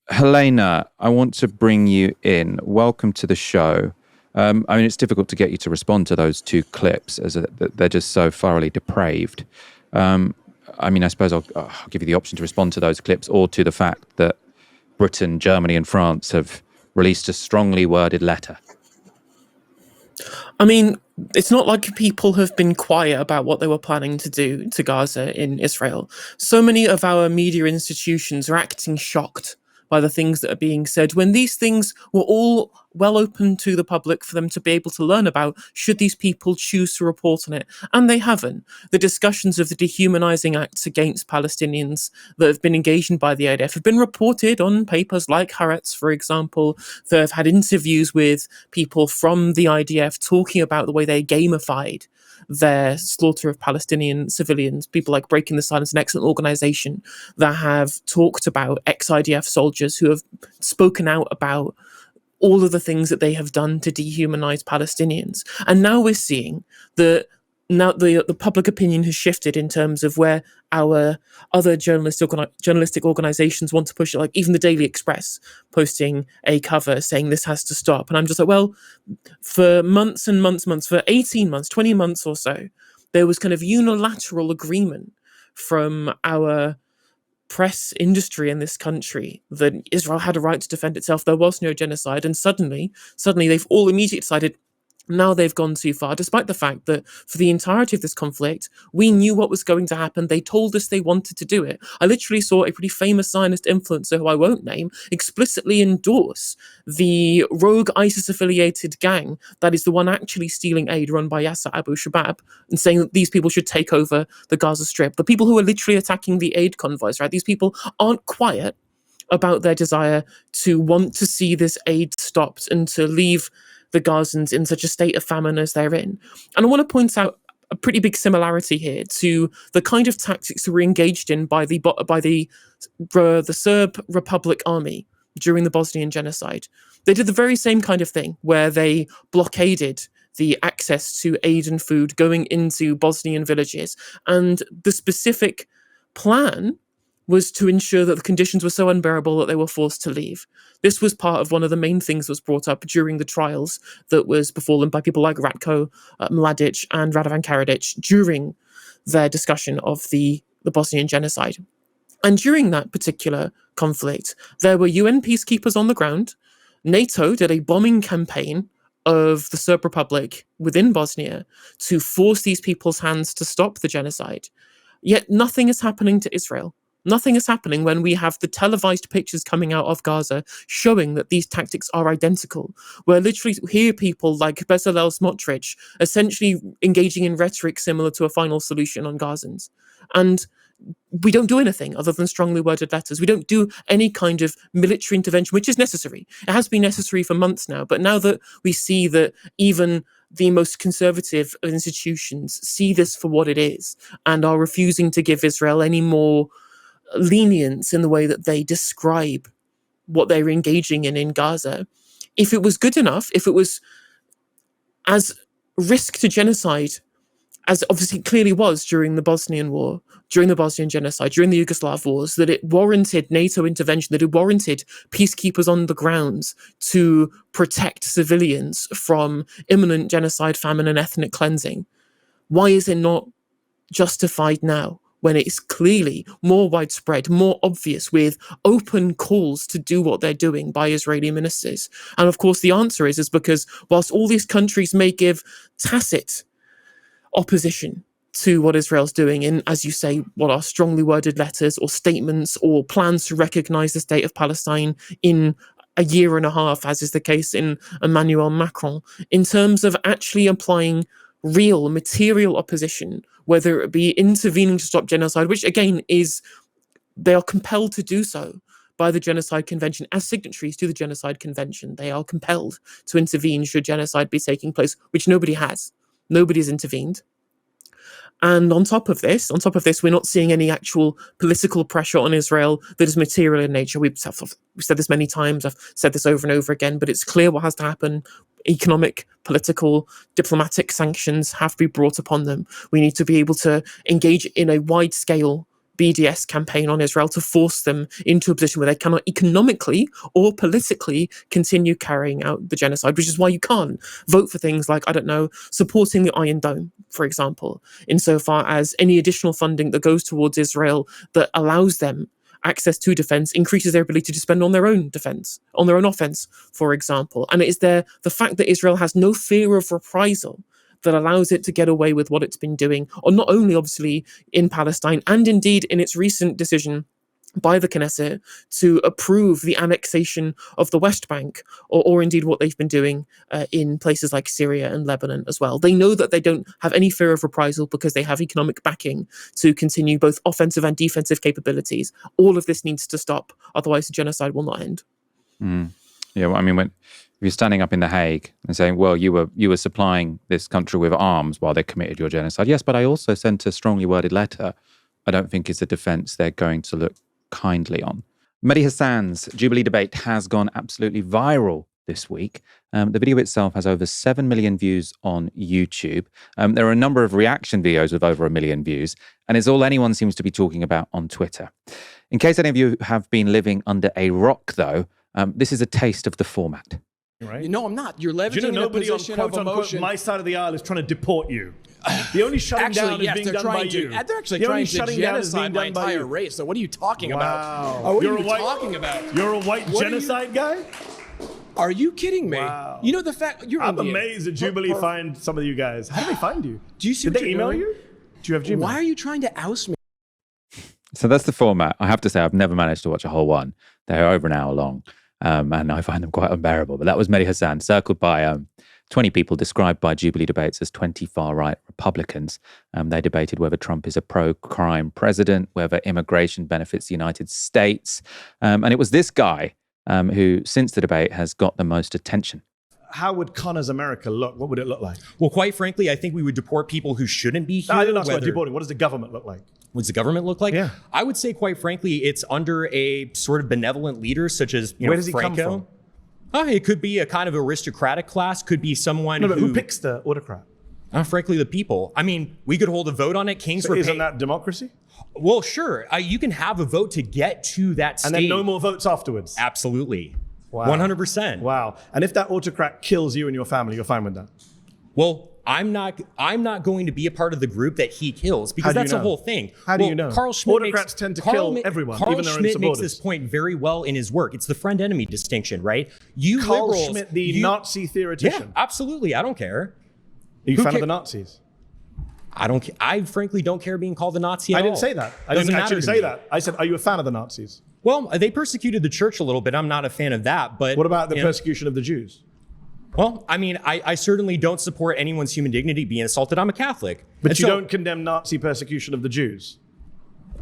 Helena, I want to bring you in. Welcome to the show. I mean, it's difficult to get you to respond to those 2 clips as they're just so thoroughly depraved. I mean, I suppose I'll give you the option to respond to those clips or to the fact that Britain, Germany and France have released a strongly worded letter.
I mean, it's not like people have been quiet about what they were planning to do to Gaza in Israel. So many of our media institutions are acting shocked by the things that are being said, when these things were all well open to the public for them to be able to learn about, should these people choose to report on it. And they haven't. The discussions of the dehumanizing acts against Palestinians that have been engaged in by the IDF have been reported on papers like Haaretz, for example, that have had interviews with people from the IDF talking about the way they gamified their slaughter of Palestinian civilians. People like Breaking the Silence, an excellent organization that have talked about ex-IDF soldiers who have spoken out about all of the things that they have done to dehumanize Palestinians. And now we're seeing that now the public opinion has shifted in terms of where our other journalistic organizations want to push it, like even the Daily Express posting a cover saying this has to stop. And I'm just like, well, for months and months, for 18 months, 20 months or so, there was kind of unilateral agreement from our press industry in this country that Israel had a right to defend itself. There was no genocide. And suddenly they've all immediately decided now they've gone too far, despite the fact that for the entirety of this conflict, we knew what was going to happen. They told us they wanted to do it. I literally saw a pretty famous Zionist influencer, who I won't name, explicitly endorse the rogue ISIS-affiliated gang that is the one actually stealing aid, run by Yasser Abu Shabab, and saying that these people should take over the Gaza Strip. The people who are literally attacking the aid convoys, right? These people aren't quiet about their desire to want to see this aid stopped and to leave the Gazans in such a state of famine as they're in. And I want to point out a pretty big similarity here to the kind of tactics that were engaged in by the Serb Republic Army during the Bosnian genocide. They did the very same kind of thing, where they blockaded the access to aid and food going into Bosnian villages. And the specific plan was to ensure that the conditions were so unbearable that they were forced to leave. This was part of one of the main things that was brought up during the trials that was befallen by people like Ratko Mladic and Radovan Karadzic during their discussion of the Bosnian genocide. And during that particular conflict, there were UN peacekeepers on the ground. NATO did a bombing campaign of the Serb Republic within Bosnia to force these people's hands to stop the genocide. Yet nothing is happening to Israel. Nothing is happening when we have the televised pictures coming out of Gaza showing that these tactics are identical. Where literally hear people like Bezalel Smotrich essentially engaging in rhetoric similar to a final solution on Gazans. And we don't do anything other than strongly worded letters. We don't do any kind of military intervention, which is necessary. It has been necessary for months now. But now that we see that even the most conservative of institutions see this for what it is and are refusing to give Israel any more lenience in the way that they describe what they're engaging in Gaza, if it was good enough, if it was as risk to genocide as obviously clearly was during the Bosnian War, during the Bosnian genocide, during the Yugoslav wars, that it warranted NATO intervention, that it warranted peacekeepers on the ground to protect civilians from imminent genocide, famine, and ethnic cleansing. Why is it not justified now, when it's clearly more widespread, more obvious, with open calls to do what they're doing by Israeli ministers? And of course, the answer is because whilst all these countries may give tacit opposition to what Israel's doing in, as you say, what are strongly worded letters or statements or plans to recognize the state of Palestine in a year and a half, as is the case in Emmanuel Macron, in terms of actually applying real material opposition, whether it be intervening to stop genocide, which again is, they are compelled to do so by the Genocide Convention. As signatories to the Genocide Convention, they are compelled to intervene should genocide be taking place, which nobody has. Nobody's intervened. And on top of this, we're not seeing any actual political pressure on Israel that is material in nature. We've said this many times, I've said this over and over again, but it's clear what has to happen. Economic, political, diplomatic sanctions have to be brought upon them. We need to be able to engage in a wide-scale BDS campaign on Israel to force them into a position where they cannot economically or politically continue carrying out the genocide, which is why you can't vote for things like, I don't know, supporting the Iron Dome, for example, insofar as any additional funding that goes towards Israel that allows them access to defense increases their ability to spend on their own defense, on their own offense, for example. And it is the fact that Israel has no fear of reprisal that allows it to get away with what it's been doing, or not only obviously in Palestine, and indeed in its recent decision by the Knesset to approve the annexation of the West Bank, or indeed what they've been doing in places like Syria and Lebanon as well. They know that they don't have any fear of reprisal because they have economic backing to continue both offensive and defensive capabilities. All of this needs to stop, otherwise the genocide will not end.
Yeah, well, I mean, when you're standing up in The Hague and saying, well, you were supplying this country with arms while they committed your genocide. Yes, but I also sent a strongly worded letter. I don't think it's a defence they're going to look kindly on. Mehdi Hasan's Jubilee debate has gone absolutely viral this week. The video itself has over 7 million views on YouTube. There are a number of reaction videos with over 1 million views, and it's all anyone seems to be talking about on Twitter. In case any of you have been living under a rock, though, this is a taste of the format.
Right? No, I'm not. You're leveraging in a position of emotion.
My side of the aisle is trying to deport you. The only shutting down is being done by you.
They're actually trying to genocide my entire race. So what are you talking about? What are you talking about?
You're a white genocide guy?
Are you kidding me? Wow. You know the fact you're
I'm amazed that Jubilee find some of you guys. How do they find you?
Do you see?
Did they email you? Do you have Gmail?
Why are you trying to oust me?
So that's the format. I have to say, I've never managed to watch a whole one. They're over an hour long. And I find them quite unbearable. But that was Mehdi Hasan, circled by 20 people described by Jubilee debates as 20 far-right Republicans. They debated whether Trump is a pro-crime president, whether immigration benefits the United States. And it was this guy who, since the debate, has got the most attention.
How would Connor's America look? What would it look like?
Well, quite frankly, I think we would deport people who shouldn't be here.
No, I didn't ask about deporting. What does the government look like?
What does the government look like?
Yeah.
I would say, quite frankly, it's under a sort of benevolent leader such as
Where does he
Franco.
come from?
It could be a kind of aristocratic class. Could be someone
who picks the autocrat?
Frankly, the people. I mean, we could hold a vote on it. Kings
So isn't that democracy?
Well, sure. You can have a vote to get to that stage.
And then no more votes afterwards?
Absolutely.
Wow.
100%.
Wow. And if that autocrat kills you and your family, you're fine with that?
Well, I'm not going to be a part of the group that he kills, because that's the whole thing.
How do you know?
Carl Schmitt
Autocrats tend to kill everyone,
Carl
even their own
Schmitt makes
supporters.
this point very well in his work. It's the friend-enemy distinction, right?
Carl
liberals,
Schmitt, the Nazi theoretician.
Yeah, absolutely. I don't care.
Are you a fan of the Nazis?
I frankly don't care being called a Nazi at all.
I didn't say that. I didn't actually say that. I said, are you a fan of the Nazis?
Well, they persecuted the church a little bit. I'm not a fan of that. But
what about the persecution of the Jews?
Well, I mean, I certainly don't support anyone's human dignity being assaulted. I'm a Catholic.
But you don't condemn Nazi persecution of the Jews?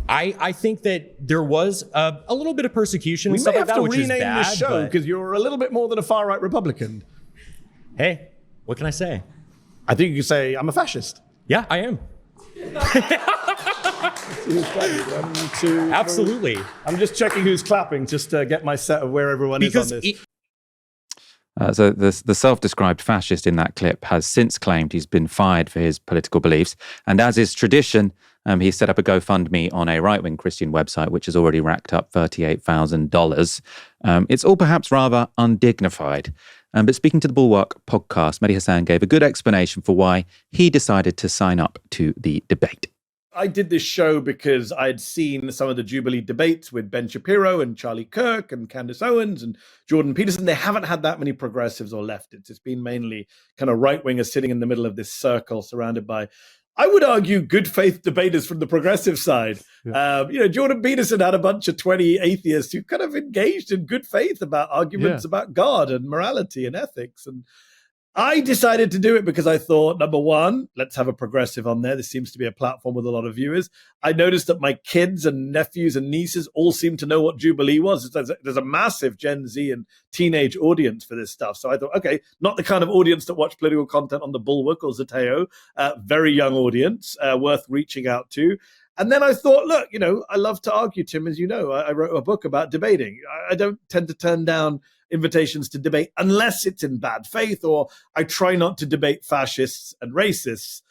I think that there was a little bit of persecution and stuff like that, which is bad.
We may have to rename this show because you're a little bit more than a far-right Republican.
Hey, what can I say?
I think you could say, I'm a fascist.
Yeah, I am. Absolutely.
I'm just checking who's clapping just to get my set of where everyone is on this.
So the self-described fascist in that clip has since claimed he's been fired for his political beliefs. And as is tradition, he set up a GoFundMe on a right-wing Christian website, which has already racked up $38,000. It's all perhaps rather undignified. But speaking to the Bulwark podcast, Mehdi Hasan gave a good explanation for why he decided to sign up to the debate.
I did this show because I'd seen some of the Jubilee debates with Ben Shapiro and Charlie Kirk and Candace Owens and Jordan Peterson. They haven't had that many progressives or leftists. It's been mainly kind of right-wingers sitting in the middle of this circle surrounded by, I would argue, good faith debaters from the progressive side. Yeah. Jordan Peterson had a bunch of 20 atheists who kind of engaged in good faith about arguments about God and morality and ethics. And I decided to do it because I thought, number one, let's have a progressive on there. This seems to be a platform with a lot of viewers. I noticed that my kids and nephews and nieces all seem to know what Jubilee was. There's a massive Gen Z and teenage audience for this stuff. So I thought, okay, not the kind of audience that watch political content on the Bulwark or Zateo. Very young audience, worth reaching out to. And then I thought, look, I love to argue, Tim, as you know. I wrote a book about debating. I don't tend to turn down invitations to debate unless it's in bad faith, or I try not to debate fascists and racists.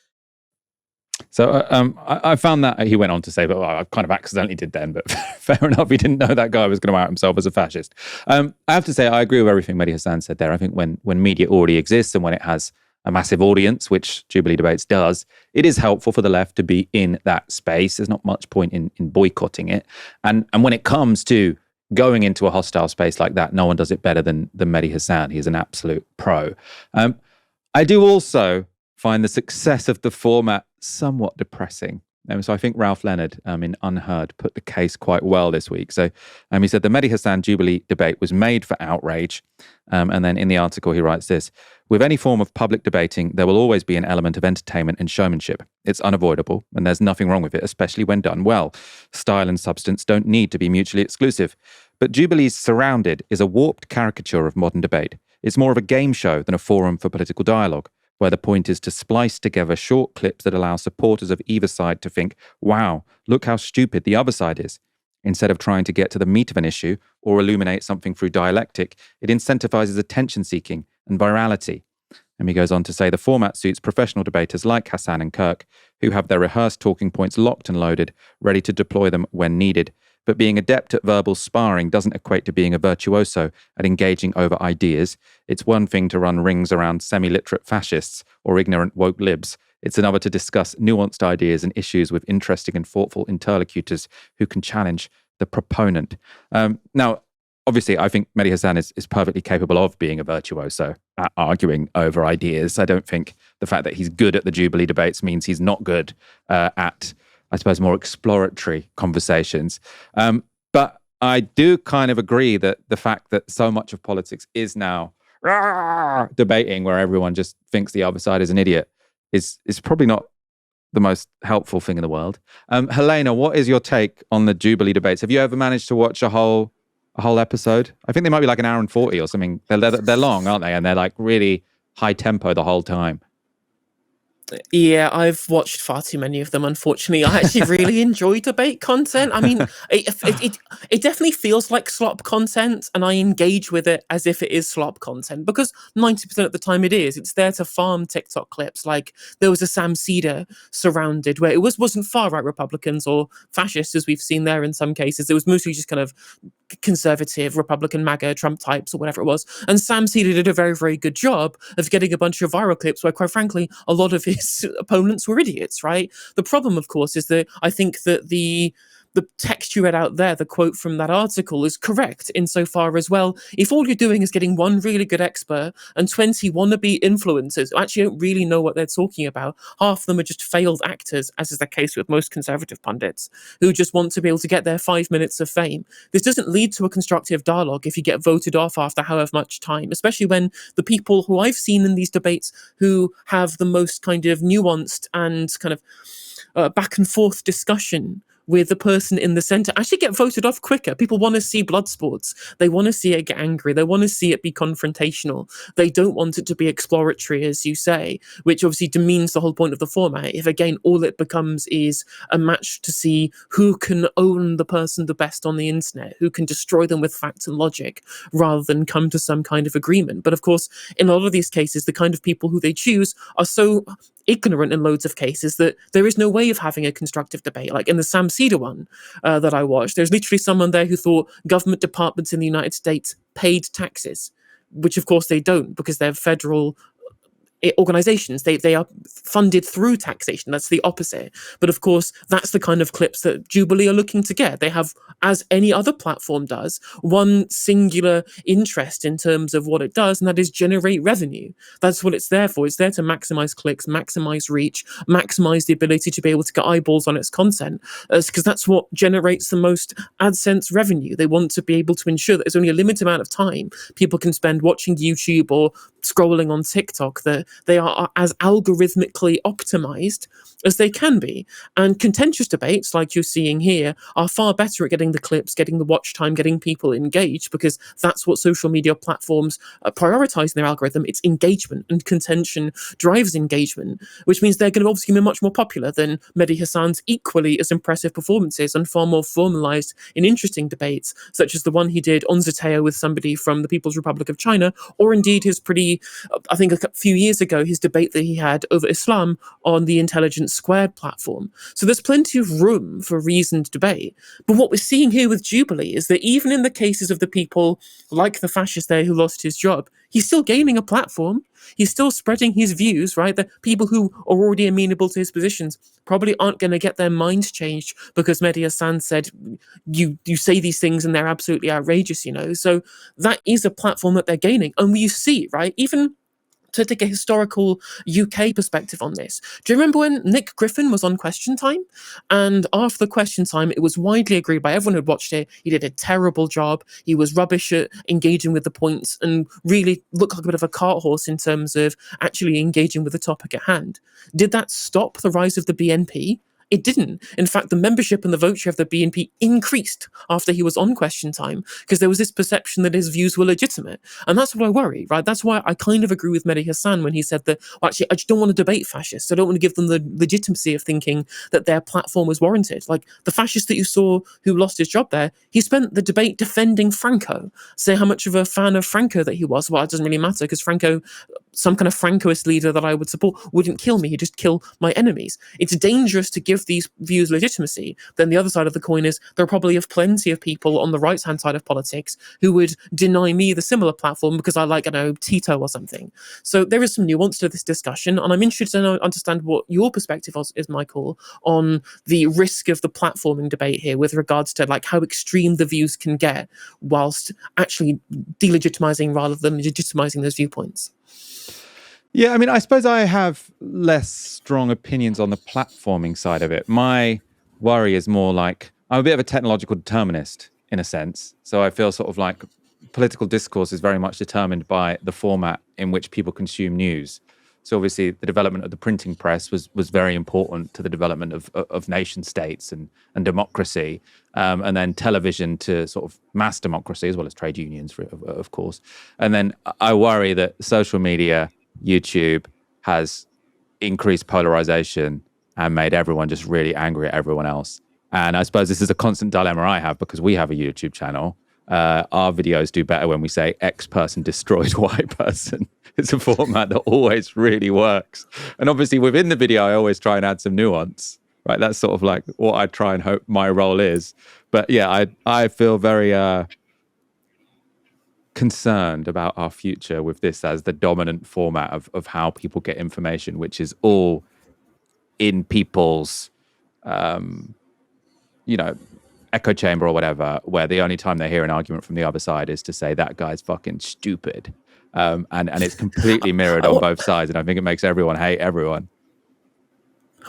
So I found that he went on to say, but I kind of accidentally did then, but fair enough. He didn't know that guy was going to out himself as a fascist. I have to say, I agree with everything Mehdi Hasan said there. I think when media already exists and when it has a massive audience, which Jubilee Debates does, it is helpful for the left to be in that space. There's not much point in boycotting it. And when it comes to going into a hostile space like that, no one does it better than Mehdi Hasan. He's an absolute pro. I do also find the success of the format somewhat depressing. So I think Ralph Leonard in Unheard put the case quite well this week. So he said the Mehdi Hasan Jubilee debate was made for outrage. And then in the article he writes this: with any form of public debating, there will always be an element of entertainment and showmanship. It's unavoidable, and there's nothing wrong with it, especially when done well. Style and substance don't need to be mutually exclusive. But Jubilee's Surrounded is a warped caricature of modern debate. It's more of a game show than a forum for political dialogue, where the point is to splice together short clips that allow supporters of either side to think, wow, look how stupid the other side is. Instead of trying to get to the meat of an issue or illuminate something through dialectic, it incentivizes attention-seeking and virality. And he goes on to say the format suits professional debaters like Hasan and Kirk, who have their rehearsed talking points locked and loaded, ready to deploy them when needed. But being adept at verbal sparring doesn't equate to being a virtuoso at engaging over ideas. It's one thing to run rings around semi-literate fascists or ignorant woke libs. It's another to discuss nuanced ideas and issues with interesting and thoughtful interlocutors who can challenge the proponent. Now, obviously, I think Mehdi Hasan is perfectly capable of being a virtuoso at arguing over ideas. I don't think the fact that he's good at the Jubilee debates means he's not good at, I suppose, more exploratory conversations. But I do kind of agree that the fact that so much of politics is now debating where everyone just thinks the other side is an idiot is probably not the most helpful thing in the world. Helena, what is your take on the Jubilee debates? Have you ever managed to watch a whole episode? I think they might be like an hour and 40 or something. They're long, aren't they? And they're like really high tempo the whole time.
Yeah, I've watched far too many of them, unfortunately. I actually really enjoy debate content. I mean, it definitely feels like slop content, and I engage with it as if it is slop content, because 90% of the time it is. It's there to farm TikTok clips. Like, there was a Sam Cedar surrounded where it wasn't far-right Republicans or fascists, as we've seen there in some cases. It was mostly just kind of conservative, Republican, MAGA, Trump types, or whatever it was. And Sam Cedar did a very, very good job of getting a bunch of viral clips where, quite frankly, a lot of his opponents were idiots, right? The problem, of course, is that I think that the text you read out there, the quote from that article, is correct insofar as, well, if all you're doing is getting one really good expert and 20 wannabe influencers who actually don't really know what they're talking about, half of them are just failed actors, as is the case with most conservative pundits, who just want to be able to get their 5 minutes of fame. This doesn't lead to a constructive dialogue if you get voted off after however much time, especially when the people who I've seen in these debates who have the most kind of nuanced and kind of back and forth discussion with the person in the center actually get voted off quicker. People want to see blood sports. They want to see it get angry. They want to see it be confrontational. They don't want it to be exploratory, as you say, which obviously demeans the whole point of the format. If, again, all it becomes is a match to see who can own the person the best on the internet, who can destroy them with facts and logic, rather than come to some kind of agreement. But of course, in a lot of these cases, the kind of people who they choose are so ignorant in loads of cases that there is no way of having a constructive debate. Like in the Sam Cedar one that I watched, there's literally someone there who thought government departments in the United States paid taxes, which of course they don't, because they're federal organizations. They are funded through taxation. That's the opposite. But of course, that's the kind of clips that Jubilee are looking to get. They have, as any other platform does, one singular interest in terms of what it does, and that is generate revenue. That's what it's there for. It's there to maximize clicks, maximize reach, maximize the ability to be able to get eyeballs on its content, because that's what generates the most AdSense revenue. They want to be able to ensure that there's only a limited amount of time people can spend watching YouTube or scrolling on TikTok, that they are as algorithmically optimized as they can be. And contentious debates, like you're seeing here, are far better at getting the clips, getting the watch time, getting people engaged, because that's what social media platforms prioritize in their algorithm. It's engagement, and contention drives engagement, which means they're going to obviously be much more popular than Mehdi Hasan's equally as impressive performances and far more formalized in interesting debates, such as the one he did on Zateo with somebody from the People's Republic of China, or indeed his I think a few years ago, his debate that he had over Islam on the Intelligence Squared platform. So there's plenty of room for reasoned debate. But what we're seeing here with Jubilee is that even in the cases of the people like the fascist there who lost his job, he's still gaining a platform. He's still spreading his views, right? The people who are already amenable to his positions probably aren't going to get their minds changed because Mehdi Hasan said, you say these things and they're absolutely outrageous, you know? So that is a platform that they're gaining. And you see, right, even to take a historical UK perspective on this. Do you remember when Nick Griffin was on Question Time? And after the Question Time, it was widely agreed by everyone who'd watched it, he did a terrible job. He was rubbish at engaging with the points and really looked like a bit of a cart horse in terms of actually engaging with the topic at hand. Did that stop the rise of the BNP? It didn't. In fact, the membership and the vote share of the BNP increased after he was on Question Time, because there was this perception that his views were legitimate. And that's what I worry, right? That's why I kind of agree with Mehdi Hasan when he said that, well, actually, I just don't want to debate fascists. I don't want to give them the legitimacy of thinking that their platform was warranted. Like the fascist that you saw who lost his job there, he spent the debate defending Franco, saying how much of a fan of Franco that he was. Well, it doesn't really matter, because Franco, some kind of Francoist leader that I would support, wouldn't kill me. He'd just kill my enemies. It's dangerous to give these views legitimacy. Then the other side of the coin is there are probably plenty of people on the right-hand side of politics who would deny me the similar platform because I like, I don't know, Tito or something. So there is some nuance to this discussion, and I'm interested to understand what your perspective is, Michael, on the risk of the platforming debate here with regards to like how extreme the views can get whilst actually delegitimizing rather than legitimizing those viewpoints.
Yeah, I mean, I suppose I have less strong opinions on the platforming side of it. My worry is more like, I'm a bit of a technological determinist in a sense. So I feel sort of like political discourse is very much determined by the format in which people consume news. So obviously the development of the printing press was very important to the development of nation states and democracy, and then television to sort of mass democracy, as well as trade unions, of course. And then I worry that social media, YouTube, has increased polarization and made everyone just really angry at everyone else. And I suppose this is a constant dilemma I have because we have a YouTube channel. Our videos do better when we say X person destroyed Y person. It's a format that always really works. And obviously within the video, I always try and add some nuance, right? That's sort of like what I try and hope my role is. But yeah, I feel very concerned about our future with this as the dominant format of how people get information, which is all in people's, echo chamber or whatever, where the only time they hear an argument from the other side is to say that guy's fucking stupid. And it's completely mirrored on both sides. And I think it makes everyone hate everyone.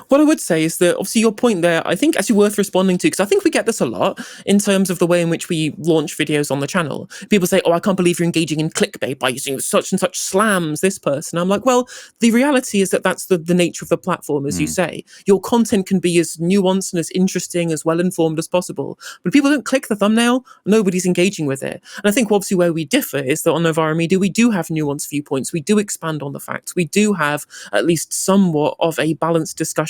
What I would say is that obviously your point there, I think actually worth responding to, because I think we get this a lot in terms of the way in which we launch videos on the channel. People say, oh, I can't believe you're engaging in clickbait by using such and such slams this person. I'm like, well, the reality is that that's the nature of the platform, as you say. Your content can be as nuanced and as interesting, as well-informed as possible. But people don't click the thumbnail, nobody's engaging with it. And I think obviously where we differ is that on Novara Media, we do have nuanced viewpoints. We do expand on the facts. We do have at least somewhat of a balanced discussion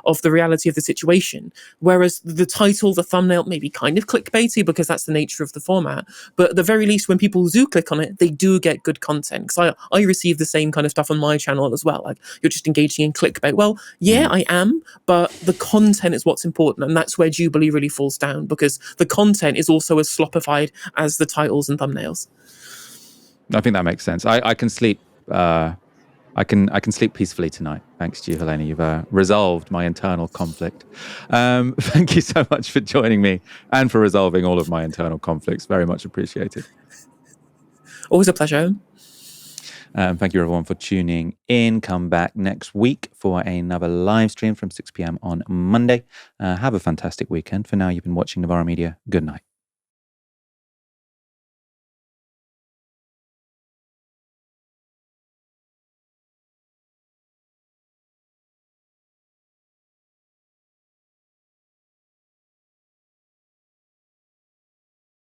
of the reality of the situation, whereas the title, the thumbnail may be kind of clickbaity because that's the nature of the format, but at the very least when people do click on it, they do get good content. Because I receive the same kind of stuff on my channel as well, like you're just engaging in clickbait. Well, yeah, I am, but the content is what's important, and that's where Jubilee really falls down, because the content is also as sloppified as the titles and thumbnails.
I think that makes sense. I can sleep I can sleep peacefully tonight, thanks to you, Helena. You've resolved my internal conflict. Thank you so much for joining me and for resolving all of my internal conflicts. Very much appreciated.
Always a pleasure.
Thank you, everyone, for tuning in. Come back next week for another live stream from 6 p.m. on Monday. Have a fantastic weekend. For now, you've been watching Novara Media. Good night.